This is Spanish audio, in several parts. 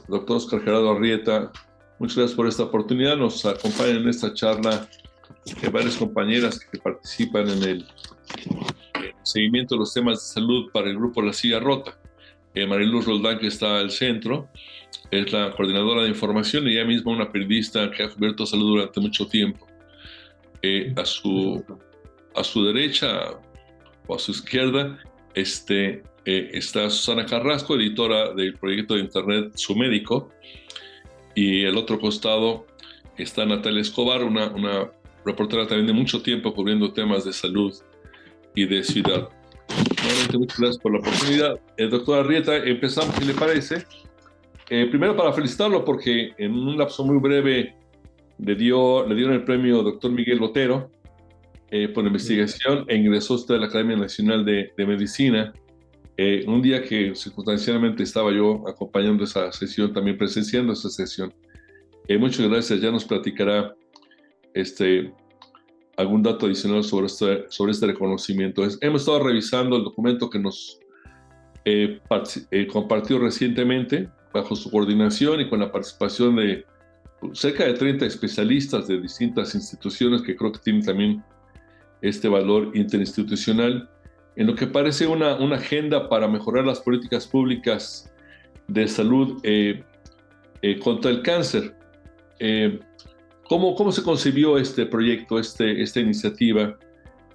Doctor Oscar Gerardo Arrieta, muchas gracias por esta oportunidad. Nos acompañan en esta charla varias compañeras que participan en el seguimiento de los temas de salud para el grupo La Silla Rota. Mariluz Roldán, que está al centro, es la coordinadora de información y ella misma una periodista que ha cubierto salud durante mucho tiempo. A su derecha o a su izquierda está Susana Carrasco, editora del proyecto de internet Su Médico, y al otro costado está Natalia Escobar, una reportera también de mucho tiempo cubriendo temas de salud y de ciudad. Nuevamente, muchas gracias por la oportunidad. Doctor Arrieta, empezamos, ¿qué le parece? Primero para felicitarlo porque en un lapso muy breve le dieron el premio doctor Miguel Botero por investigación e ingresó usted a la Academia Nacional de Medicina. Un día que circunstancialmente estaba yo acompañando esa sesión, también presenciando esa sesión. Muchas gracias, ya nos platicará algún dato adicional sobre este reconocimiento. Hemos estado revisando el documento que nos compartió recientemente bajo su coordinación y con la participación de cerca de 30 especialistas de distintas instituciones que creo que tienen también este valor interinstitucional en lo que parece una agenda para mejorar las políticas públicas de salud contra el cáncer. ¿Cómo se concibió este proyecto, esta iniciativa?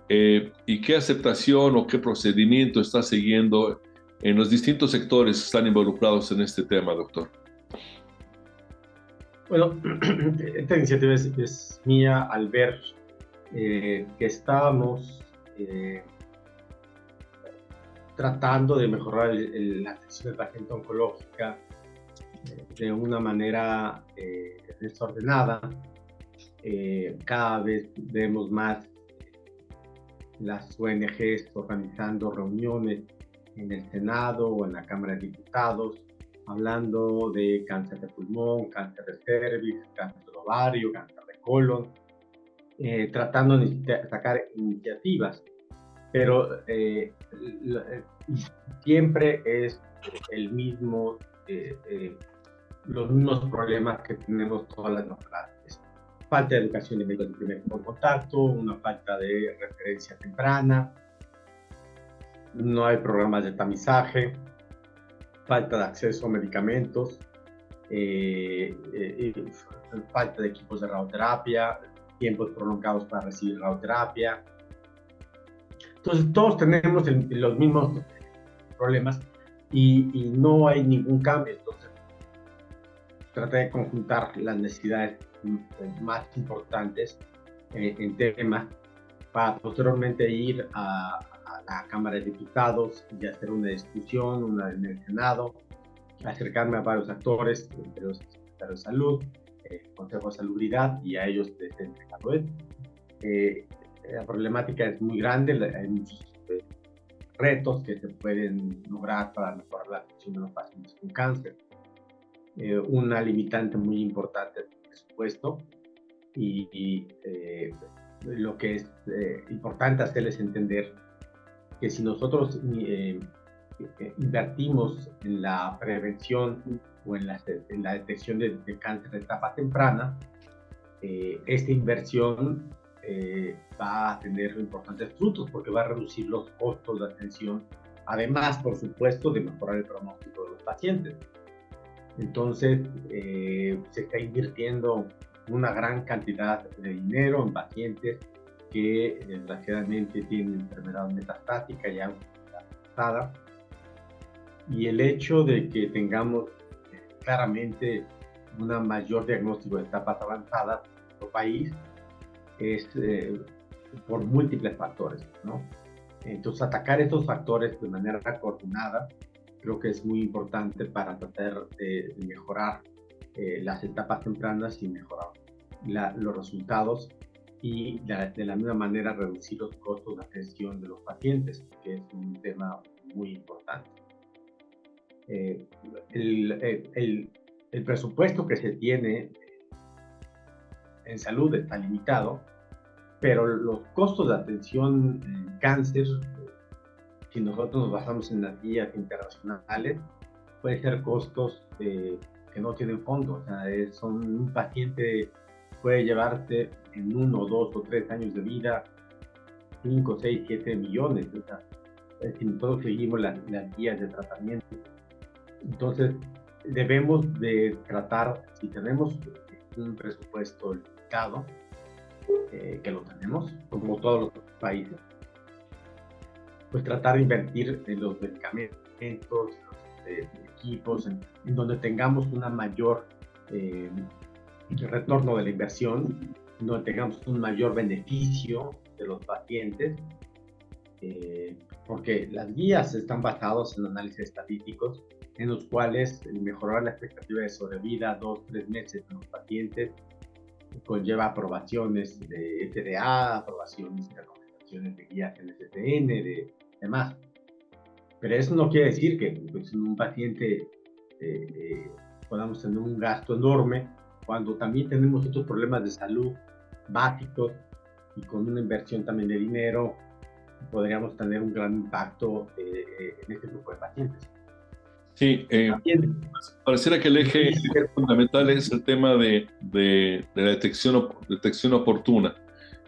¿Y qué aceptación o qué procedimiento está siguiendo en los distintos sectores que están involucrados en este tema, doctor? Bueno, esta iniciativa es mía al ver que estábamos tratando de mejorar la atención de la gente oncológica de una manera desordenada. Cada vez vemos más las ONGs organizando reuniones en el Senado o en la Cámara de Diputados, hablando de cáncer de pulmón, cáncer de cervix, cáncer de ovario, cáncer de colon, tratando de sacar iniciativas, pero siempre es los mismos problemas que tenemos todas las nacionalidades. Falta de educación de médicos de primer contacto, una falta de referencia temprana, no hay programas de tamizaje, falta de acceso a medicamentos, falta de equipos de radioterapia, tiempos prolongados para recibir radioterapia. Entonces todos tenemos los mismos problemas y no hay ningún cambio. Entonces traté de conjuntar las necesidades más importantes en temas para posteriormente ir a la Cámara de Diputados y hacer una discusión, una en el Senado, acercarme a varios actores, entre los secretarios de salud, Consejo de Salubridad y a ellos desde el Senado. La problemática es muy grande, hay muchos retos que se pueden lograr para mejorar la atención de los pacientes con cáncer. Una limitante muy importante es el presupuesto y lo que es importante hacerles entender que si nosotros invertimos en la prevención o en la detección de cáncer de etapa temprana, esta inversión va a tener importantes frutos porque va a reducir los costos de atención, además, por supuesto, de mejorar el pronóstico de los pacientes. Entonces, se está invirtiendo una gran cantidad de dinero en pacientes que desgraciadamente tienen enfermedad metastática ya avanzada, y el hecho de que tengamos claramente un mayor diagnóstico de etapas avanzadas en nuestro país es por múltiples factores, ¿no? Entonces, atacar estos factores de manera coordinada creo que es muy importante para tratar de mejorar las etapas tempranas y mejorar los resultados y de la misma manera reducir los costos de atención de los pacientes, que es un tema muy importante. El presupuesto que se tiene en salud está limitado, pero los costos de atención en cáncer, si nosotros nos basamos en las guías internacionales, puede ser costos que no tienen fondo. O sea, un paciente puede llevarte en 1, 2 o 3 años de vida 5, 6, 7 millones. O sea, si nosotros seguimos las guías de tratamiento. Entonces, debemos de tratar, si tenemos un presupuesto limitado, que lo tenemos, como todos los países, pues tratar de invertir en los medicamentos, equipos, en donde tengamos una mayor retorno de la inversión, donde tengamos un mayor beneficio de los pacientes, porque las guías están basadas en análisis estadísticos en los cuales mejorar la expectativa de sobrevida 2, 3 meses en los pacientes conlleva aprobaciones de FDA, aprobaciones y recomendaciones de guías NCCN, de demás. Pero eso no quiere decir que pues, en un paciente podamos tener un gasto enorme cuando también tenemos otros problemas de salud básicos y con una inversión también de dinero podríamos tener un gran impacto en este grupo de pacientes. Sí, pareciera que el eje fundamental es el tema de la detección oportuna.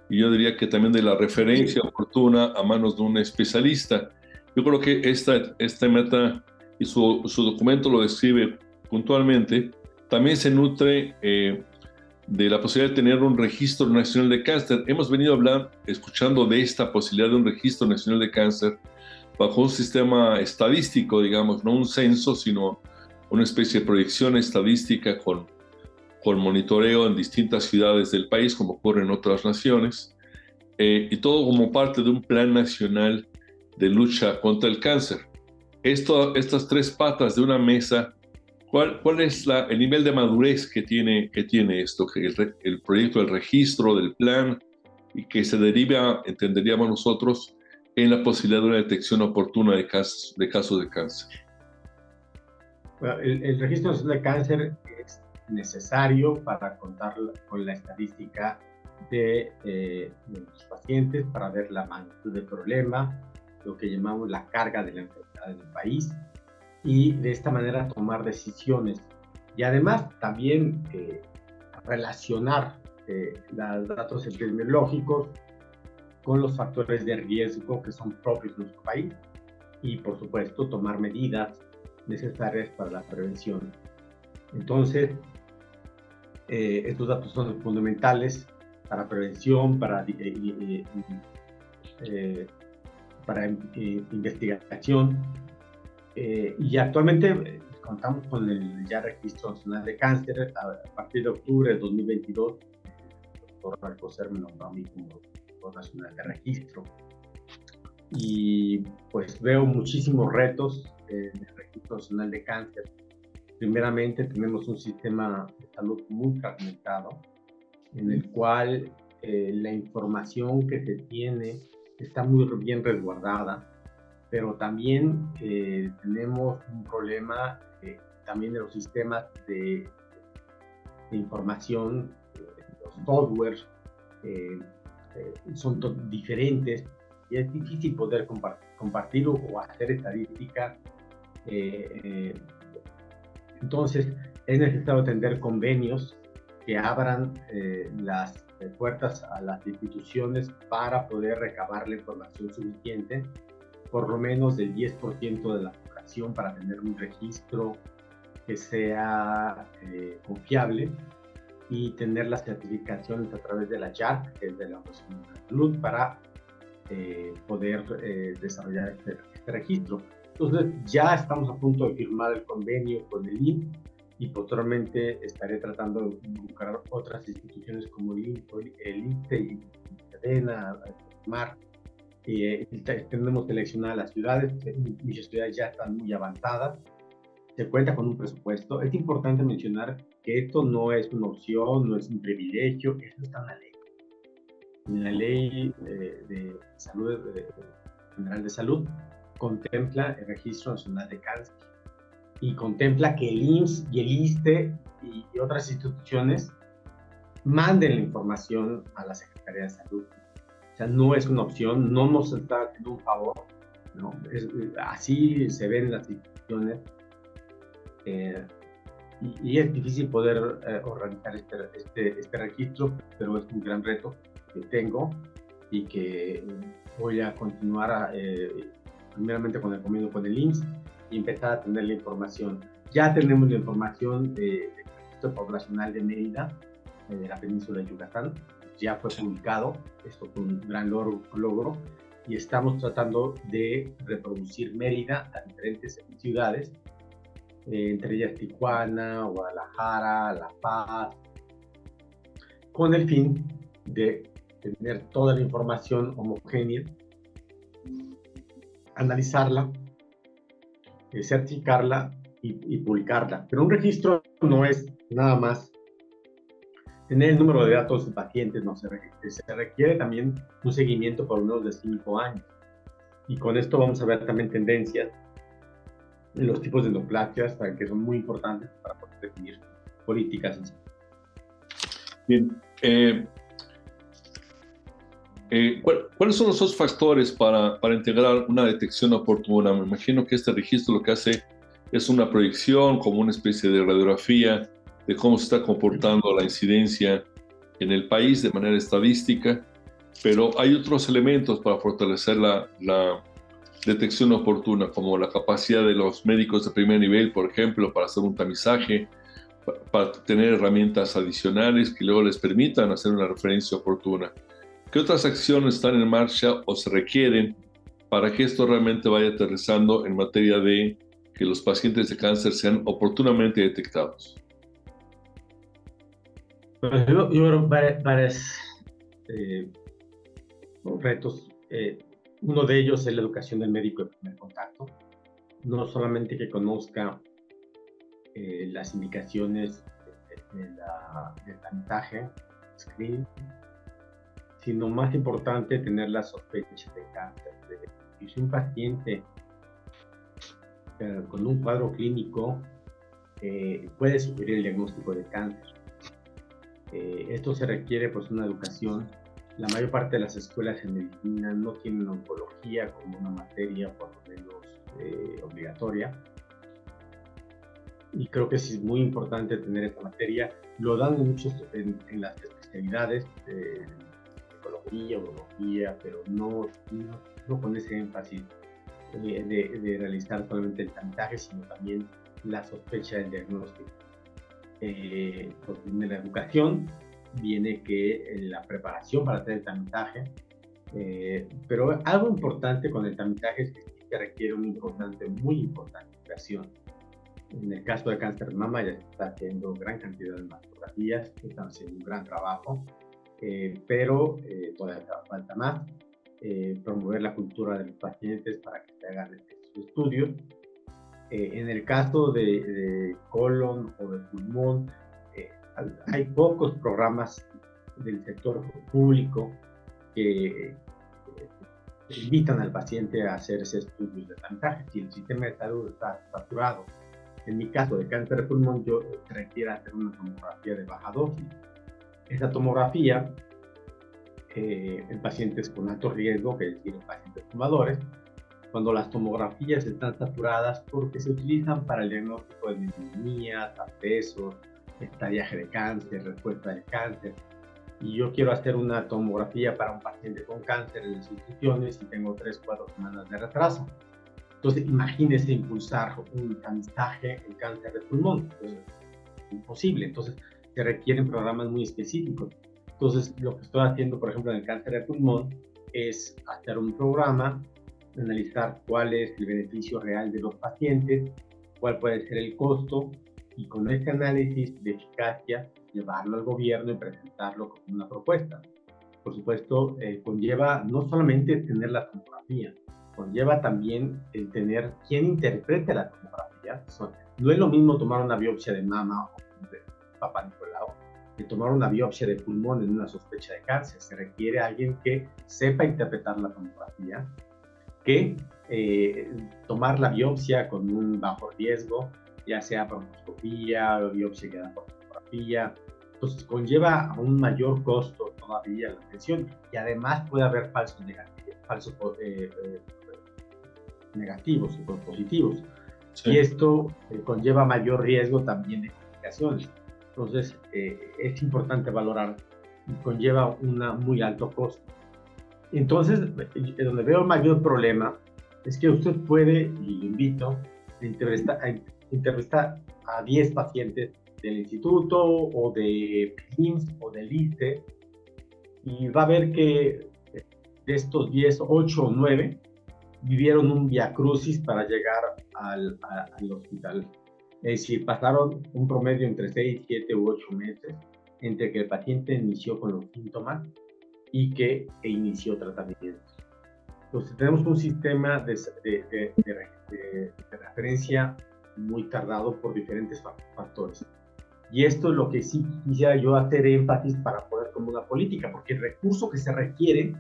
Y yo diría que también de la referencia oportuna a manos de un especialista. Yo creo que esta meta y su documento lo describe puntualmente. También se nutre de la posibilidad de tener un registro nacional de cáncer. Hemos venido escuchando de esta posibilidad de un registro nacional de cáncer bajo un sistema estadístico, digamos, no un censo, sino una especie de proyección estadística con monitoreo en distintas ciudades del país, como ocurre en otras naciones, y todo como parte de un plan nacional de lucha contra el cáncer. Estas tres patas de una mesa, ¿cuál es el nivel de madurez que tiene esto? Que el proyecto del registro, del plan, y que se deriva, entenderíamos nosotros, en la posibilidad de una detección oportuna de casos de cáncer. Bueno, el registro nacional de cáncer es necesario para contar con la estadística de los pacientes, para ver la magnitud del problema, lo que llamamos la carga de la enfermedad en el país, y de esta manera tomar decisiones. Y además también relacionar los datos epidemiológicos con los factores de riesgo que son propios de nuestro país y, por supuesto, tomar medidas necesarias para la prevención. Entonces, estos datos son fundamentales para prevención, para investigación, y actualmente contamos con el ya Registro Nacional de Cáncer. A partir de octubre de 2022, el doctor Alcocer me nombró a mí como Doctor Nacional de Registro, y pues veo muchísimos retos en el Registro Nacional de Cáncer. Primeramente, tenemos un sistema de salud muy fragmentado, en el cual la información que se tiene está muy bien resguardada, pero también tenemos un problema también de los sistemas de información, los softwares son diferentes, y es difícil poder compartir o hacer estadística. Entonces, es necesario tener convenios que abran las puertas a las instituciones para poder recabar la información suficiente, por lo menos del 10% de la población, para tener un registro que sea confiable, y tener las certificaciones a través de la JARC, que es de la Organización de la Salud, para poder desarrollar este registro. Entonces, ya estamos a punto de firmar el convenio con el INS, y posteriormente estaré tratando de involucrar otras instituciones como el INSTE y Cadena, MAR. Tenemos seleccionadas las ciudades, muchas ciudades ya están muy avanzadas, se cuenta con un presupuesto. Es importante mencionar que esto no es una opción, no es un privilegio, esto está en la ley. En la ley de salud, general de salud, contempla el Registro Nacional de Cáncer, y contempla que el IMSS y el ISSSTE y otras instituciones manden la información a la Secretaría de Salud. O sea, no es una opción, no nos está haciendo un favor, ¿no? Así se ven las instituciones, Y es difícil poder organizar este registro, pero es un gran reto que tengo y que voy a continuar primeramente con el convenio con el IMSS y empezar a tener la información. Ya tenemos la información del registro poblacional de Mérida, de la península de Yucatán, ya fue publicado, esto fue un gran logro, y estamos tratando de reproducir Mérida a diferentes ciudades, entre ellas Tijuana, Guadalajara, La Paz, con el fin de tener toda la información homogénea, analizarla, certificarla y publicarla. Pero un registro no es nada más tener el número de datos de pacientes, no se requiere también un seguimiento por unos de 5 años. Y con esto vamos a ver también tendencias en los tipos de endoplasias, que son muy importantes para poder definir políticas. Bien. ¿Cuáles son los otros factores para integrar una detección oportuna? Me imagino que este registro lo que hace es una proyección, como una especie de radiografía de cómo se está comportando la incidencia en el país de manera estadística, pero hay otros elementos para fortalecer la detección oportuna, como la capacidad de los médicos de primer nivel, por ejemplo, para hacer un tamizaje, para tener herramientas adicionales que luego les permitan hacer una referencia oportuna. ¿Qué otras acciones están en marcha o se requieren para que esto realmente vaya aterrizando en materia de que los pacientes de cáncer sean oportunamente detectados? Yo creo varios retos. Uno de ellos es la educación del médico de primer contacto. No solamente que conozca las indicaciones del tamizaje, screening, sino más importante tener la sospecha de cáncer. Si un paciente con un cuadro clínico puede sugerir el diagnóstico de cáncer. Esto se requiere pues una educación. La mayor parte de las escuelas en medicina no tienen oncología como una materia por lo menos obligatoria. Y creo que es muy importante tener esta materia. Lo dan en las especialidades de oncología, urología, pero no con ese énfasis de realizar solamente el tamizaje, sino también la sospecha del diagnóstico. Porque de la educación viene que la preparación para hacer el tamizaje, pero algo importante con el tamizaje es que requiere una muy importante educación. En el caso de cáncer de mama ya se está haciendo gran cantidad de mastografías, están haciendo un gran trabajo, pero todavía falta más. Promover la cultura de los pacientes para que se hagan estos estudios. En el caso de colon o de pulmón, hay pocos programas del sector público que invitan al paciente a hacerse estudios de tamizaje. Si el sistema de salud está saturado, en mi caso de cáncer de pulmón, yo requiero hacer una tomografía de baja dosis. Esa tomografía, en pacientes con alto riesgo, que es decir, en pacientes fumadores, cuando las tomografías están saturadas porque se utilizan para el diagnóstico de neumonías, abscesos, estallaje de cáncer, respuesta del cáncer. Y yo quiero hacer una tomografía para un paciente con cáncer en las instituciones y tengo 3-4 semanas de retraso. Entonces, imagínese impulsar un tamizaje en cáncer de pulmón. Pues, imposible. Entonces, se requieren programas muy específicos. Entonces, lo que estoy haciendo, por ejemplo, en el cáncer de pulmón, es hacer un programa, analizar cuál es el beneficio real de los pacientes, cuál puede ser el costo, y con este análisis de eficacia, llevarlo al gobierno y presentarlo como una propuesta. Por supuesto, conlleva no solamente tener la tomografía, conlleva también el tener quien interprete la tomografía. No es lo mismo tomar una biopsia de mama o de Papá Nicolau que tomar una biopsia de pulmón en una sospecha de cáncer. Se requiere alguien que sepa interpretar la tomografía, que tomar la biopsia con un bajo riesgo, ya sea broncoscopía o biopsia guiada por tomografía. Entonces conlleva a un mayor costo todavía la atención, y además puede haber falsos negativos o positivos. y esto conlleva mayor riesgo también de complicaciones. Entonces, es importante valorar, conlleva un muy alto costo. Entonces, donde veo el mayor problema es que usted puede, y lo invito, a entrevistar a 10 pacientes del instituto o de IMSS o del ISSSTE, y va a ver que de estos 10, 8 o 9 vivieron un viacrucis para llegar al hospital. Es decir, pasaron un promedio entre 6, 7 u 8 meses entre que el paciente inició con los síntomas y que inició tratamiento. Entonces, tenemos un sistema de referencia muy tardado por diferentes factores. Y esto es lo que sí quisiera yo hacer énfasis para poder como una política, porque el recurso que se requiere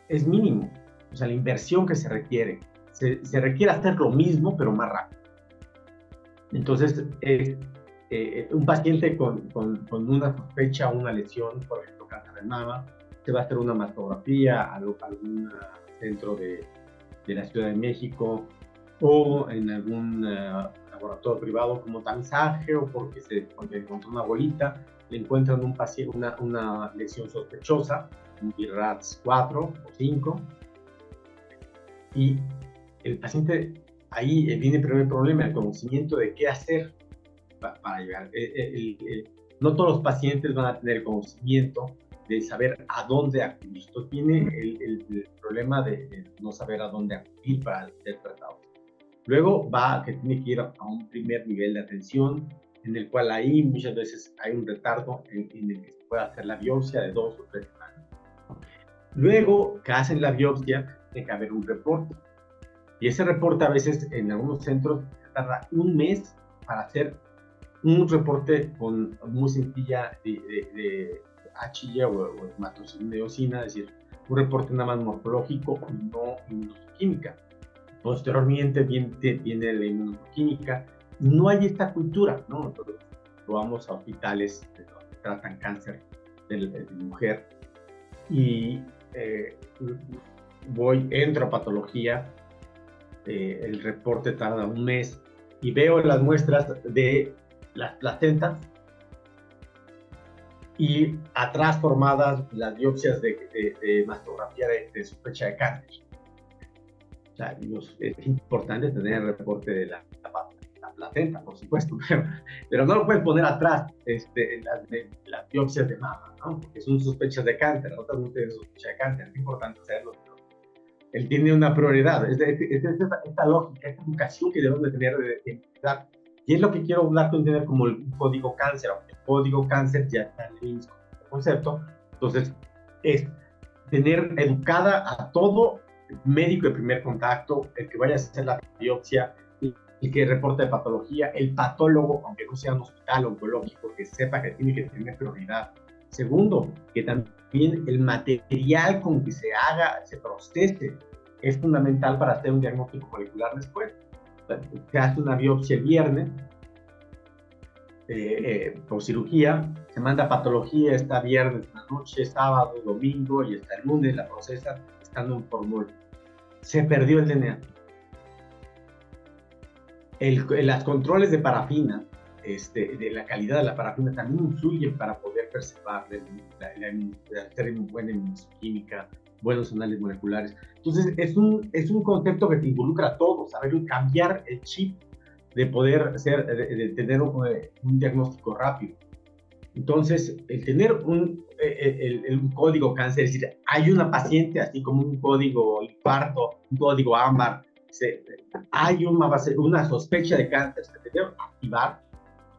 es mínimo. O sea, la inversión que se requiere. Se requiere hacer lo mismo, pero más rápido. Entonces, un paciente con una sospecha o una lesión, por ejemplo, cáncer de mama, se va a hacer una mastografía a algún centro de la Ciudad de México o en algún laboratorio privado como tamizaje, o porque encontró una bolita, le encuentran un paciente, una lesión sospechosa, un BIRATS 4 o 5, y el paciente, ahí viene el primer problema, el conocimiento de qué hacer para llegar. No todos los pacientes van a tener el conocimiento de saber a dónde acudir. Esto tiene el problema de no saber a dónde acudir para ser tratado. Luego que tiene que ir a un primer nivel de atención, en el cual ahí muchas veces hay un retardo en el que se puede hacer la biopsia de 2 o 3 semanas. Luego que hacen la biopsia, tiene que haber un reporte. Y ese reporte a veces en algunos centros tarda un mes para hacer un reporte muy sencilla de HI o hematoeosina, es decir, un reporte nada más morfológico y no inmunoquímica. Posteriormente viene la inmunoquímica. No hay esta cultura, ¿no? Entonces, vamos a hospitales donde tratan cáncer de mujer y entro a patología, el reporte tarda un mes y veo las muestras de las placentas y atrás formadas las biopsias de mastografía de sospecha de cáncer. O sea, es importante tener el reporte de la placenta, por supuesto, pero no lo puedes poner atrás las biopsias de mama, ¿no? Porque son sospechas de cáncer, otras no tienen sospecha de cáncer, es importante hacerlo, pero él tiene una prioridad. Es esta lógica, esta educación que debemos de tener de empezar. Y es lo que quiero darte a entender como el código cáncer, aunque el código cáncer ya está en el IMSS como concepto. Entonces, es tener educada a todo médico de primer contacto, el que vaya a hacer la biopsia, el que reporte de patología, el patólogo, aunque no sea un hospital oncológico, que sepa que tiene que tener prioridad. Segundo, que también el material con que se procese, es fundamental para hacer un diagnóstico molecular después. Se hace una biopsia el viernes por cirugía, se manda a patología, está viernes en la noche, sábado, domingo, y hasta el lunes la procesa estando en formulario. Se perdió el DNA. Las controles de parafina, de la calidad de la parafina, también influyen para poder preservar hacer buena inmunoquímica, buenos análisis moleculares. Entonces, es un concepto que te involucra a todos, saber cambiar el chip de poder de tener un diagnóstico rápido. Entonces, el tener un código cáncer, es decir, hay una paciente, así como un código infarto, un código ámbar, hay una sospecha de cáncer, se debe activar,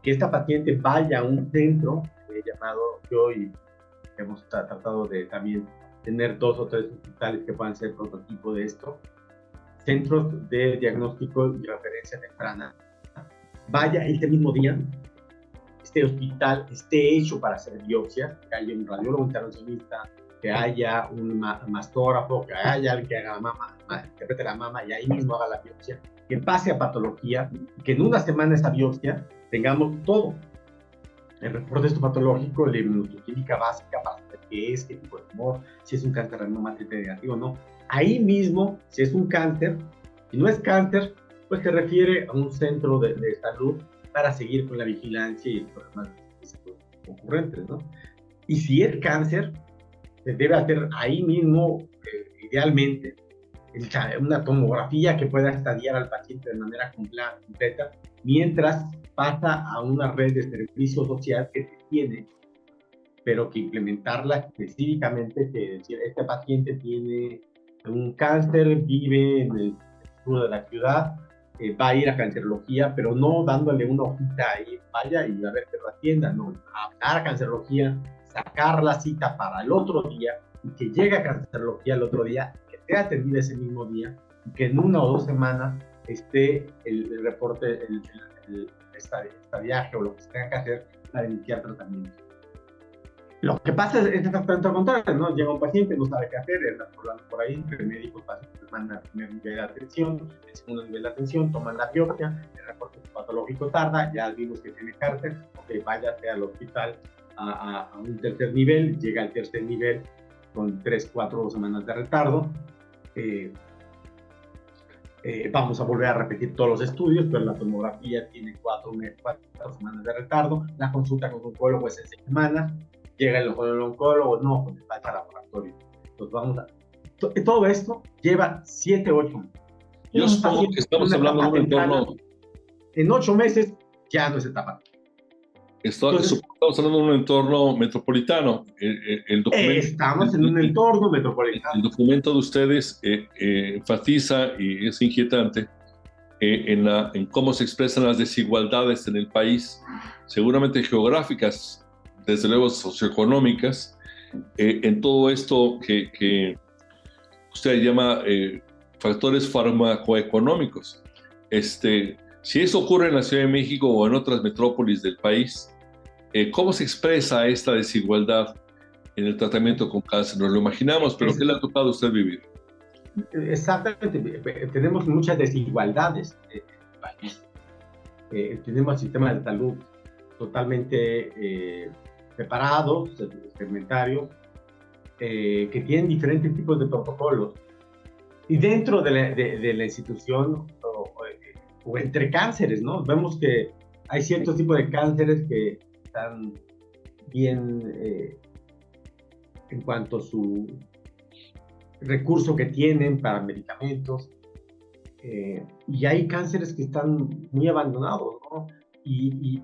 que esta paciente vaya a un centro llamado, y hemos tratado de también tener 2 o 3 hospitales que puedan ser prototipo de esto, centros de diagnóstico y referencia temprana. Vaya este mismo día, este hospital esté hecho para hacer biopsias, que haya un radiólogo intervencionista, que haya un mastógrafo, que haya alguien que haga interprete la mama y ahí mismo haga la biopsia, que pase a patología, que en una semana esa biopsia tengamos todo. El reporte histopatológico, la inmunoquímica básica para saber qué es, qué tipo de tumor, si es un cáncer de mama triple negativo o no. Ahí mismo, si es un cáncer, si no es cáncer, pues se refiere a un centro de salud para seguir con la vigilancia y los problemas ocurrentes, ¿no? Y si es cáncer, se debe hacer ahí mismo, idealmente, una tomografía que pueda estadiar al paciente de manera completa, mientras pasa a una red de servicio social que se tiene, pero que implementarla específicamente, que decir, este paciente tiene un cáncer, vive en el sur de la ciudad, va a ir a cancerología, pero no dándole una hojita ahí, vaya y a ver que lo atienda, no, a cancerología, sacar la cita para el otro día, y que llegue a cancerología el otro día, que sea atendida ese mismo día, y que en 1 o 2 semanas esté el reporte, esta viaje o lo que se tenga que hacer para iniciar tratamiento. Lo que pasa es exactamente lo contrario, ¿no? Llega un paciente, no sabe qué hacer, está por ahí, el médico manda el primer nivel de atención, el segundo nivel de atención, toman la biopsia, el reporte patológico tarda, ya vimos que tiene cáncer, ok, váyase al hospital a un tercer nivel, llega al tercer nivel con 3, 4 semanas de retardo, vamos a volver a repetir todos los estudios, pero la tomografía tiene 4 semanas de retardo, la consulta con un oncólogo es en 6 semanas, llega el oncólogo, no, pues falta laboratorio. Entonces vamos a... Todo esto lleva 7, 8 meses. Yo supongo que estamos hablando de un entorno... En 8 meses ya no es etapa. Estamos hablando de un entorno metropolitano. El documento, estamos en un entorno metropolitano. El documento de ustedes enfatiza, y es inquietante, en cómo se expresan las desigualdades en el país, seguramente geográficas, desde luego socioeconómicas, en todo esto que usted llama factores farmacoeconómicos. Si eso ocurre en la Ciudad de México o en otras metrópolis del país, ¿cómo se expresa esta desigualdad en el tratamiento con cáncer? Nos lo imaginamos, pero ¿qué le ha tocado a usted vivir? Exactamente, tenemos muchas desigualdades en el país. Tenemos sistemas de salud totalmente preparados, segmentarios, que tienen diferentes tipos de protocolos. Y dentro de la institución o entre cánceres, ¿no? Vemos que hay ciertos tipos de cánceres que están bien en cuanto a su recurso que tienen para medicamentos, y hay cánceres que están muy abandonados, ¿no? Y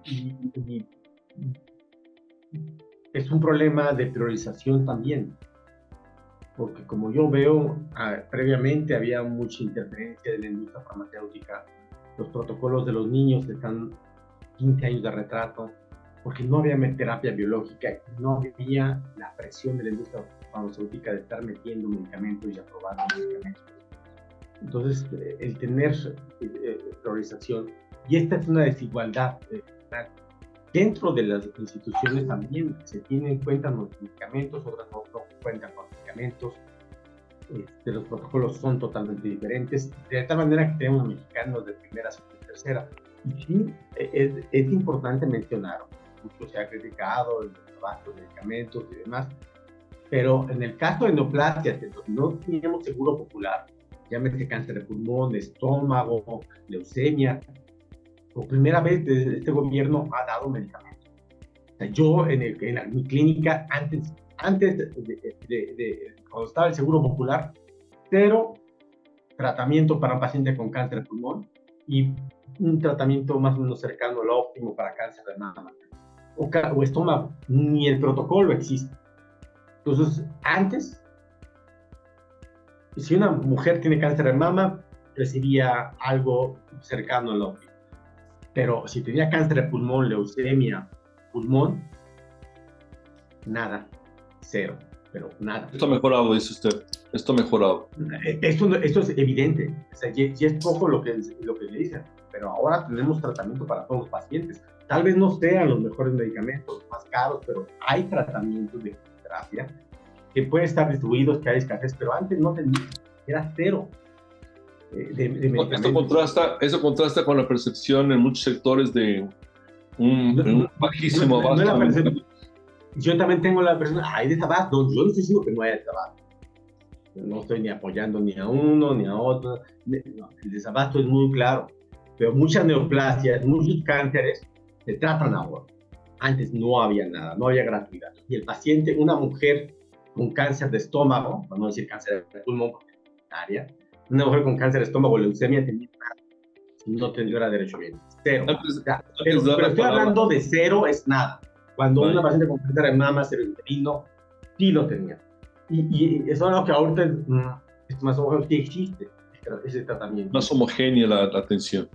es un problema de priorización también, porque como yo veo, previamente había mucha interferencia de la industria farmacéutica, los protocolos de los niños están 15 años de retraso, porque no había terapia biológica, no había la presión de la industria farmacéutica de estar metiendo medicamentos y aprobando medicamentos. Entonces, el tener priorización, y esta es una desigualdad dentro de las instituciones también se tienen en cuenta los medicamentos, otras no cuentan con medicamentos, los protocolos son totalmente diferentes, de tal manera que tenemos mexicanos de primera, segunda y tercera. Y sí, es importante mencionar, mucho se ha criticado el trabajo de medicamentos y demás, pero en el caso de neoplasias, que no tenemos seguro popular, llámese cáncer de pulmón, de estómago, leucemia, por primera vez este gobierno ha dado medicamentos. O sea, yo en mi clínica, antes de cuando estaba el seguro popular, 0 tratamiento para un paciente con cáncer de pulmón y un tratamiento más o menos cercano al óptimo para cáncer de mama o estómago. Ni el protocolo existe. Entonces, antes, si una mujer tiene cáncer de mama, recibía algo cercano al óptimo. Pero si tenía cáncer de pulmón, leucemia, pulmón, nada, 0, pero nada. Esto ha mejorado, dice usted, esto ha mejorado. Esto es evidente, o sea, y es poco lo que le dicen, pero ahora tenemos tratamiento para todos los pacientes. Tal vez no sean los mejores medicamentos, más caros, pero hay tratamientos de terapia que pueden estar distribuidos, que hay escasez, pero antes no tenía, era 0. Eso contrasta con la percepción en muchos sectores de un bajísimo abasto. Yo también tengo la percepción, hay desabasto. Yo no estoy diciendo que no haya desabasto. No estoy ni apoyando ni a uno ni a otro. No, el desabasto es muy claro. Pero muchas neoplasias, muchos cánceres se tratan ahora. Antes no había nada, no había gratuidad. Y el paciente, una mujer con cáncer de estómago, para no decir cáncer de pulmón, área, una mujer con cáncer de estómago, leucemia, tenía no tendría derecho a bien. Cero. Antes, O sea, antes de dar pero la estoy palabra, hablando de cero es nada. Cuando una vaya, paciente con cáncer de mama cerebrouterino sí lo tenía. Y eso es algo que ahorita es más o menos sí existe, ese tratamiento. más homogénea la atención.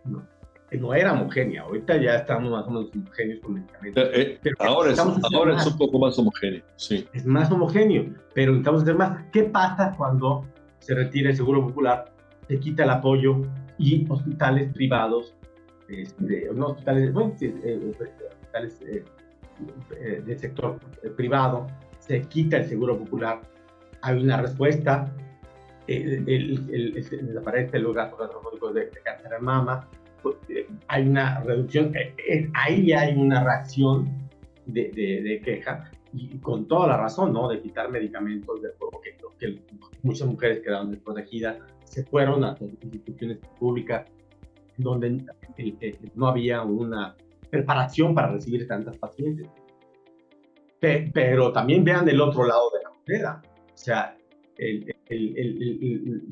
No, no era homogénea, ahorita ya estamos más o menos homogéneos con medicamentos. Pero Ahora necesitamos es un poco más homogéneo, sí. es más homogéneo, pero necesitamos hacer más. ¿Qué pasa cuando se retira el Seguro Popular, se quita el apoyo y hospitales privados, no hospitales, bueno, hospitales del sector privado, se quita el Seguro Popular? Hay una respuesta, desaparece los gastos antropológicos de cáncer de mama, hay una reducción, ahí hay una reacción de queja, y con toda la razón, ¿no? De quitar medicamentos, que muchas mujeres quedaron desprotegidas, se fueron a instituciones públicas donde no había una preparación para recibir tantas pacientes. Pero también vean el otro lado de la moneda. O sea,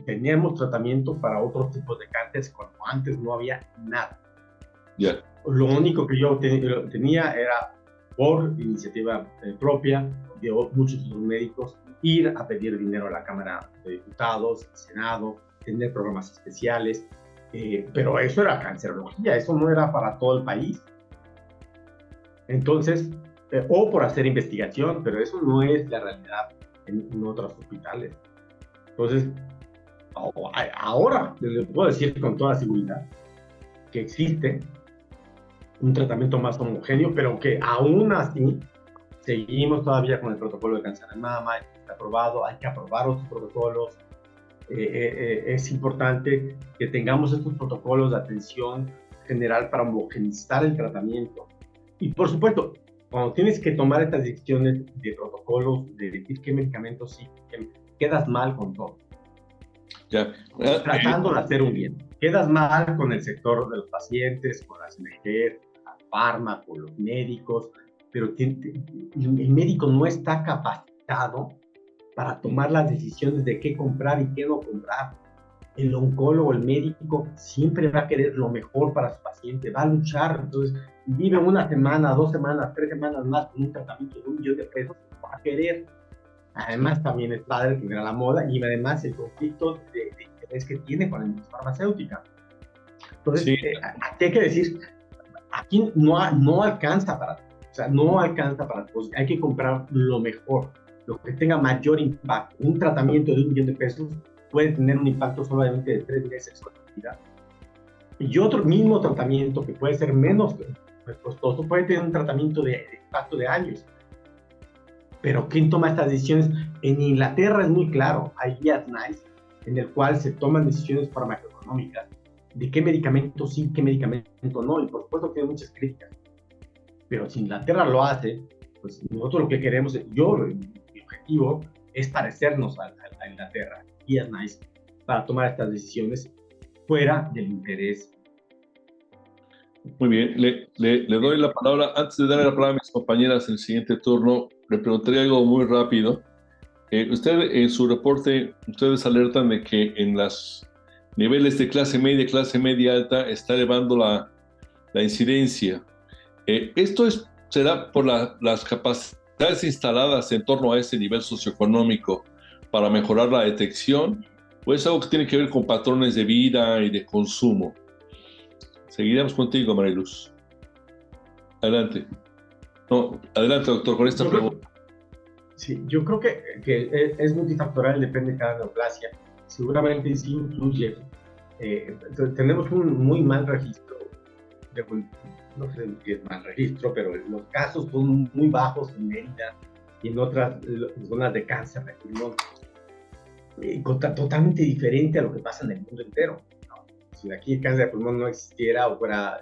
teníamos tratamiento para otros tipos de cánceres cuando antes no había nada. Yeah. Lo único que yo tenía era, por iniciativa propia de muchos otros médicos, ir a pedir dinero a la Cámara de Diputados, al Senado, tener programas especiales, pero eso era cancerología, eso no era para todo el país. Entonces, o por hacer investigación, pero eso no es la realidad en otros hospitales. Entonces, ahora les puedo decir con toda seguridad que existe un tratamiento más homogéneo, pero que aún así seguimos todavía con el protocolo de cáncer de mama, está aprobado, hay que aprobar otros protocolos. Es importante que tengamos estos protocolos de atención general para homogeneizar el tratamiento. Y por supuesto, cuando tienes que tomar estas decisiones de protocolos, de decir qué medicamentos sí, quedas mal con todo. Ya. Tratando de hacer un bien. Quedas mal con el sector de los pacientes, con las ONGs, la farma, con los médicos, pero el médico no está capacitado para tomar las decisiones de qué comprar y qué no comprar. El oncólogo, el médico, siempre va a querer lo mejor para su paciente, va a luchar. Entonces, vive una semana, 2 semanas, 3 semanas más con un tratamiento de $1.000.000, va a querer. Además, también es padre que vea la moda y además el conflicto de interés que tiene con la industria farmacéutica. Entonces, sí. Aquí hay que decir, aquí no alcanza para todos. O sea, no alcanza para todos. Hay que comprar lo mejor, lo que tenga mayor impacto. Un tratamiento de $1.000.000 puede tener un impacto solamente de 3 meses con la vida. Y otro mismo tratamiento que puede ser menos costoso puede tener un tratamiento de impacto de años. Pero ¿quién toma estas decisiones? En Inglaterra es muy claro, hay guías NICE en el cual se toman decisiones farmacoeconómicas de qué medicamento sí, qué medicamento no, y por supuesto tiene muchas críticas. Pero si Inglaterra lo hace, pues nosotros lo que queremos, mi objetivo es parecernos a Inglaterra, guías NICE, para tomar estas decisiones fuera del interés. Muy bien, le doy la palabra. Antes de darle la palabra a mis compañeras en el siguiente turno, le preguntaría algo muy rápido. Usted en su reporte, ustedes alertan de que en los niveles de clase media alta está elevando la incidencia. ¿Esto será por las capacidades instaladas en torno a ese nivel socioeconómico para mejorar la detección? ¿O es algo que tiene que ver con patrones de vida y de consumo? Seguiremos contigo, Mariluz. Adelante. No, adelante, doctor, con esta pregunta. Sí, yo creo que es multifactorial, depende de cada neoplasia. Seguramente sí influye. Tenemos un muy mal registro. No sé qué es mal registro, pero los casos son muy bajos en Mérida y en otras zonas de cáncer de pulmón. Totalmente diferente a lo que pasa en el mundo entero. Si aquí el cáncer de pulmón no existiera o fuera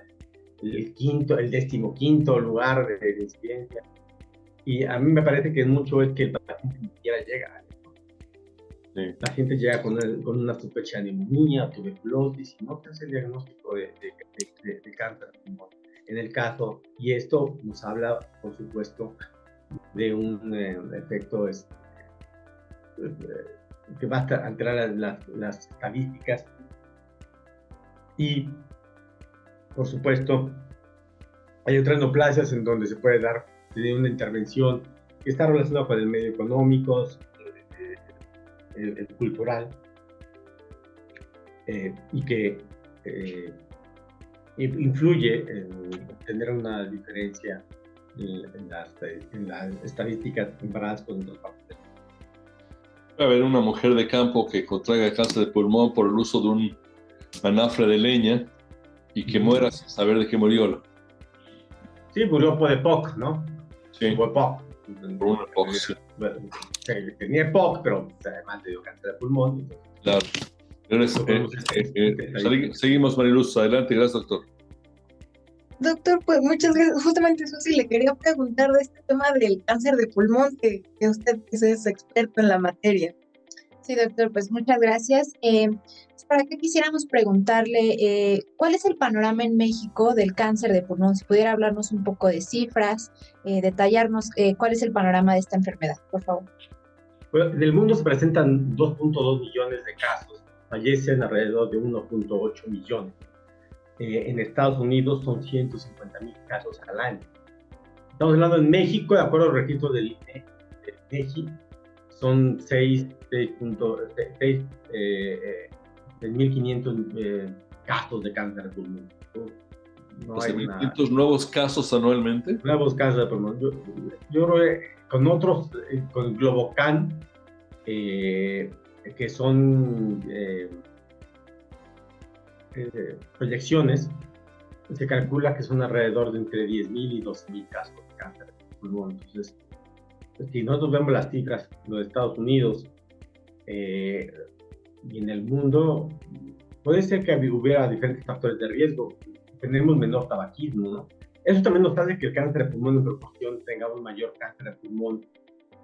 el 15º lugar de incidencia. Y a mí me parece que mucho es que el paciente ni siquiera llega. Sí. La gente llega con una sospecha de neumonía, tuberculosis, y no se hace el diagnóstico de cáncer de pulmón. En el caso, y esto nos habla, por supuesto, de un efecto que va a alterar las estadísticas y, por supuesto, hay otras neoplasias en donde se puede dar una intervención que está relacionada con el medio económico, el cultural, y que influye en tener una diferencia en las estadísticas comparadas con otros países. Puede haber una mujer de campo que contraiga cáncer de pulmón por el uso de un anafre de leña y que muera sin saber de qué murió. Sí, murió por EPOC, ¿no? Sí. Por EPOC. Por un EPOC, sí. Tenía EPOC, pero además le dio cáncer de pulmón. Entonces, claro. Seguimos, Mariluz. Adelante, gracias, doctor. Doctor, pues muchas gracias. Justamente eso sí, le quería preguntar de este tema del cáncer de pulmón, que usted es experto en la materia. Sí, doctor, pues muchas gracias. Para que quisiéramos preguntarle, ¿cuál es el panorama en México del cáncer de pulmón? Si pudiera hablarnos un poco de cifras, detallarnos cuál es el panorama de esta enfermedad, por favor. Bueno, en el mundo se presentan 2.2 millones de casos, fallecen alrededor de 1.8 millones. En Estados Unidos son 150,000 casos al año. Estamos hablando en México, de acuerdo al registro del INEGI, son 6.500 casos de cáncer de pulmón. No hay 6.500 nuevos casos anualmente. Nuevos casos de pulmón. Yo creo que con otros, con Globocan, que son proyecciones, se calcula que son alrededor de entre 10,000 y 12,000 casos de cáncer de pulmón. Entonces, si nosotros vemos las cifras en los Estados Unidos y en el mundo, puede ser que hubiera diferentes factores de riesgo. Tenemos menor tabaquismo, ¿no? Eso también nos hace que el cáncer de pulmón en proporción tenga un mayor cáncer de pulmón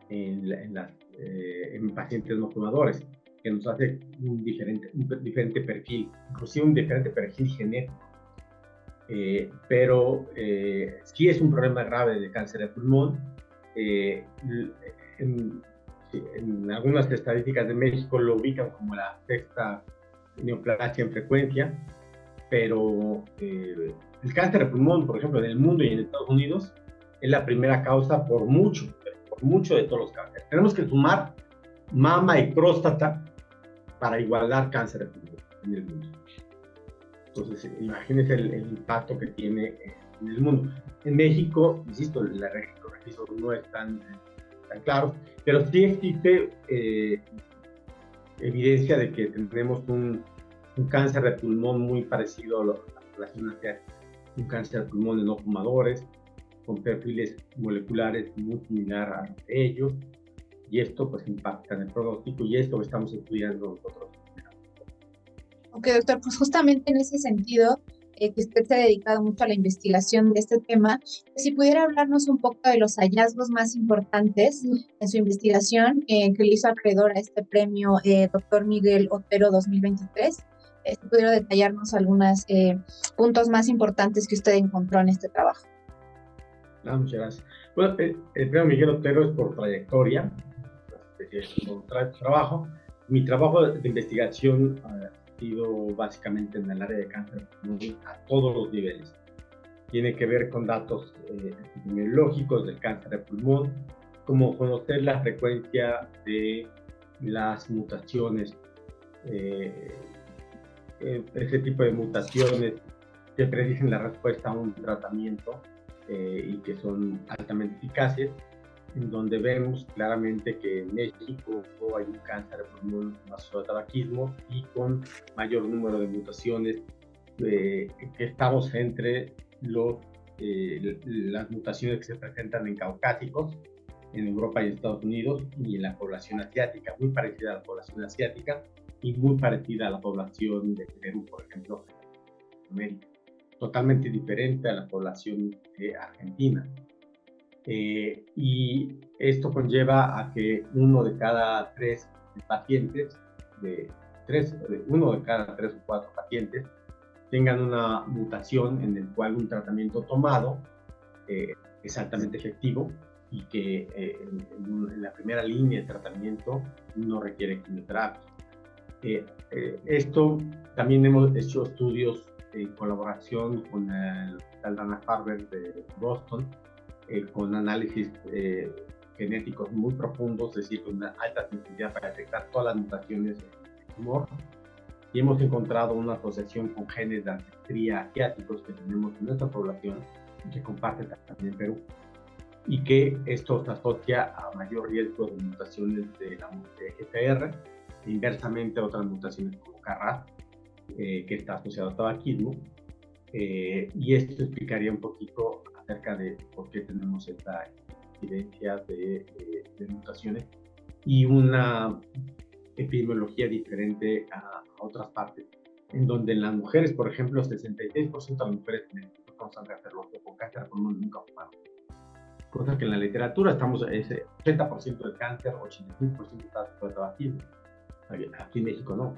en pacientes no fumadores, que nos hace un diferente perfil, inclusive un diferente perfil genético. Pero sí es un problema grave de cáncer de pulmón. En algunas estadísticas de México lo ubican como la sexta neoplasia en frecuencia, pero el cáncer de pulmón, por ejemplo, en el mundo y en Estados Unidos, es la primera causa por mucho de todos los cánceres. Tenemos que sumar mama y próstata para igualar cáncer de pulmón en el mundo. Entonces, imagínense el impacto que tiene en el mundo. En México, insisto, los registros no están tan claros, pero sí existe evidencia de que tenemos un cáncer de pulmón muy parecido a la población asiática, un cáncer de pulmón de no fumadores, con perfiles moleculares muy similar a ellos, y esto pues impacta en el pronóstico, y esto lo estamos estudiando nosotros. Ok, doctor, pues justamente en ese sentido, que usted se ha dedicado mucho a la investigación de este tema, si pudiera hablarnos un poco de los hallazgos más importantes en su investigación que le hizo acreedor a este premio doctor Miguel Otero 2023, si pudiera detallarnos algunos puntos más importantes que usted encontró en este trabajo. Muchas gracias. Bueno, el premio Miguel Otero es por trayectoria, por trabajo. Mi trabajo de investigación sido básicamente en el área de cáncer a todos los niveles. Tiene que ver con datos epidemiológicos del cáncer de pulmón, como conocer la frecuencia de las mutaciones, ese tipo de mutaciones que predicen la respuesta a un tratamiento y que son altamente eficaces, en donde vemos claramente que en México hay un cáncer de pulmón asociado al tabaquismo y con mayor número de mutaciones, que estamos entre las mutaciones que se presentan en caucásicos, en Europa y Estados Unidos, y en la población asiática, muy parecida a la población asiática y muy parecida a la población de Perú, por ejemplo, en América. Totalmente diferente a la población de Argentina. Y esto conlleva a que 1 de cada 3 pacientes, uno de cada 3 o 4 pacientes, tengan una mutación en el cual un tratamiento tomado es altamente efectivo y que en la primera línea de tratamiento no requiere quimioterapia. Esto también hemos hecho estudios en colaboración con el Hospital Dana-Farber de Boston, con análisis genéticos muy profundos, es decir, con una alta sensibilidad para detectar todas las mutaciones del tumor. Y hemos encontrado una asociación con genes de ancestría asiáticos que tenemos en nuestra población y que comparte también Perú. Y que esto se asocia a mayor riesgo de mutaciones de la GPR, e inversamente a otras mutaciones como KRAS, que está asociado al tabaquismo. Y esto explicaría un poquito acerca de por qué tenemos esta incidencia de mutaciones y una epidemiología diferente a otras partes, en donde en las mujeres, por ejemplo, 66% de las mujeres con cáncer con cáncer de pulmón nunca fumaron. Cosa que en la literatura estamos ese 80% del cáncer, 85% está asociado al tabaquismo. Aquí en México no.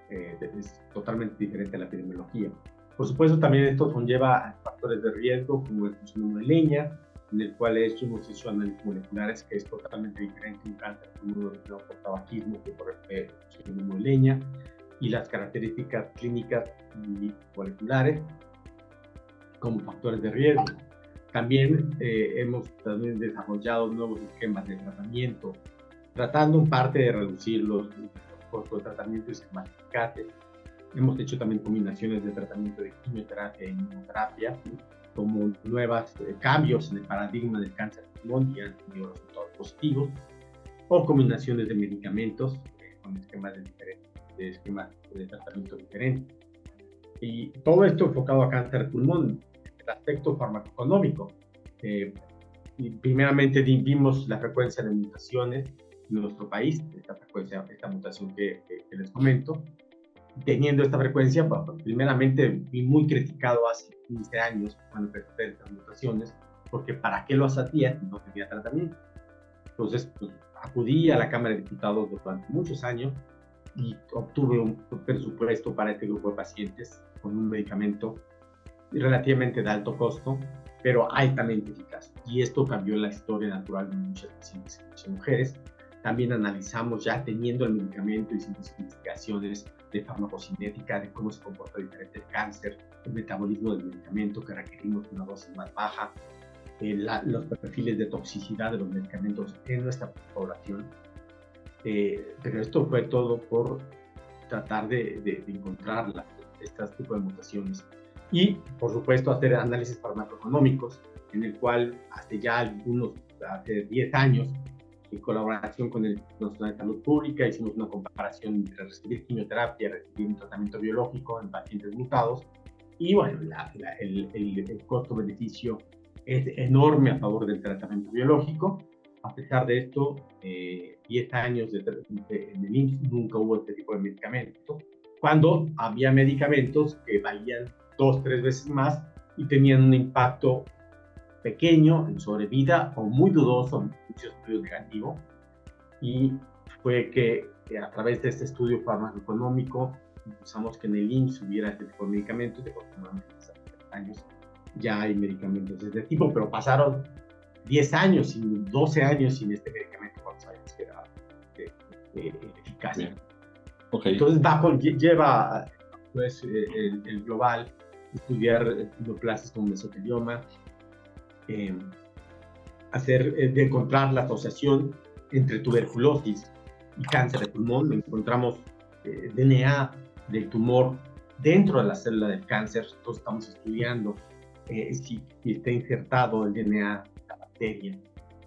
Es totalmente diferente a la epidemiología. Por supuesto, también esto conlleva factores de riesgo como el consumo de leña, en el cual hemos hecho análisis moleculares que es totalmente diferente un cáncer por tabaquismo que por el consumo de leña, y las características clínicas y moleculares como factores de riesgo. También hemos desarrollado nuevos esquemas de tratamiento, tratando en parte de reducir los costos de tratamiento y esquemas eficaces. Hemos hecho también combinaciones de tratamiento de quimioterapia e inmunoterapia, como nuevos cambios en el paradigma del cáncer de pulmón y han tenido resultados positivos, o combinaciones de medicamentos con esquemas de tratamiento diferentes. Y todo esto enfocado a cáncer de pulmón, el aspecto farmacoeconómico. Y primeramente vimos la frecuencia de mutaciones en nuestro país, esta mutación que les comento. Teniendo esta frecuencia, primeramente vi muy criticado hace 15 años cuando empecé estas mutaciones, porque ¿para qué lo hacía? No tenía tratamiento. Entonces, pues, acudí a la Cámara de Diputados durante muchos años y obtuve un presupuesto para este grupo de pacientes con un medicamento relativamente de alto costo, pero altamente eficaz. Y esto cambió la historia natural de muchas pacientes y muchas mujeres. También analizamos, ya teniendo el medicamento, hicimos investigaciones de farmacocinética, de cómo se comporta diferente el cáncer, el metabolismo del medicamento, que requerimos una dosis más baja, los perfiles de toxicidad de los medicamentos en nuestra población. Pero esto fue todo por tratar de encontrar estos tipos de mutaciones. Y, por supuesto, hacer análisis farmacoeconómicos, en el cual hace 10 años, en colaboración con el Instituto Nacional de Salud Pública, hicimos una comparación entre recibir quimioterapia y recibir un tratamiento biológico en pacientes mutados. Y bueno, el costo-beneficio es enorme a favor del tratamiento biológico. A pesar de esto, 10 años en el IMSS nunca hubo este tipo de medicamento, cuando había medicamentos que valían 2-3 veces más y tenían un impacto pequeño en sobrevida o muy dudoso en muchos estudios negativos. Y fue que a través de este estudio farmacoeconómico impulsamos que en el IMSS hubiera este tipo de medicamentos. De aproximadamente años ya hay medicamentos de este tipo, pero pasaron 10 años, 12 años sin este medicamento cuando sabíamos que era eficaz. Okay. Entonces lleva pues, el global estudiar neoplasias como mesotelioma, de encontrar la asociación entre tuberculosis y cáncer de pulmón. Encontramos DNA del tumor dentro de la célula del cáncer. Entonces estamos estudiando si está insertado el DNA de la bacteria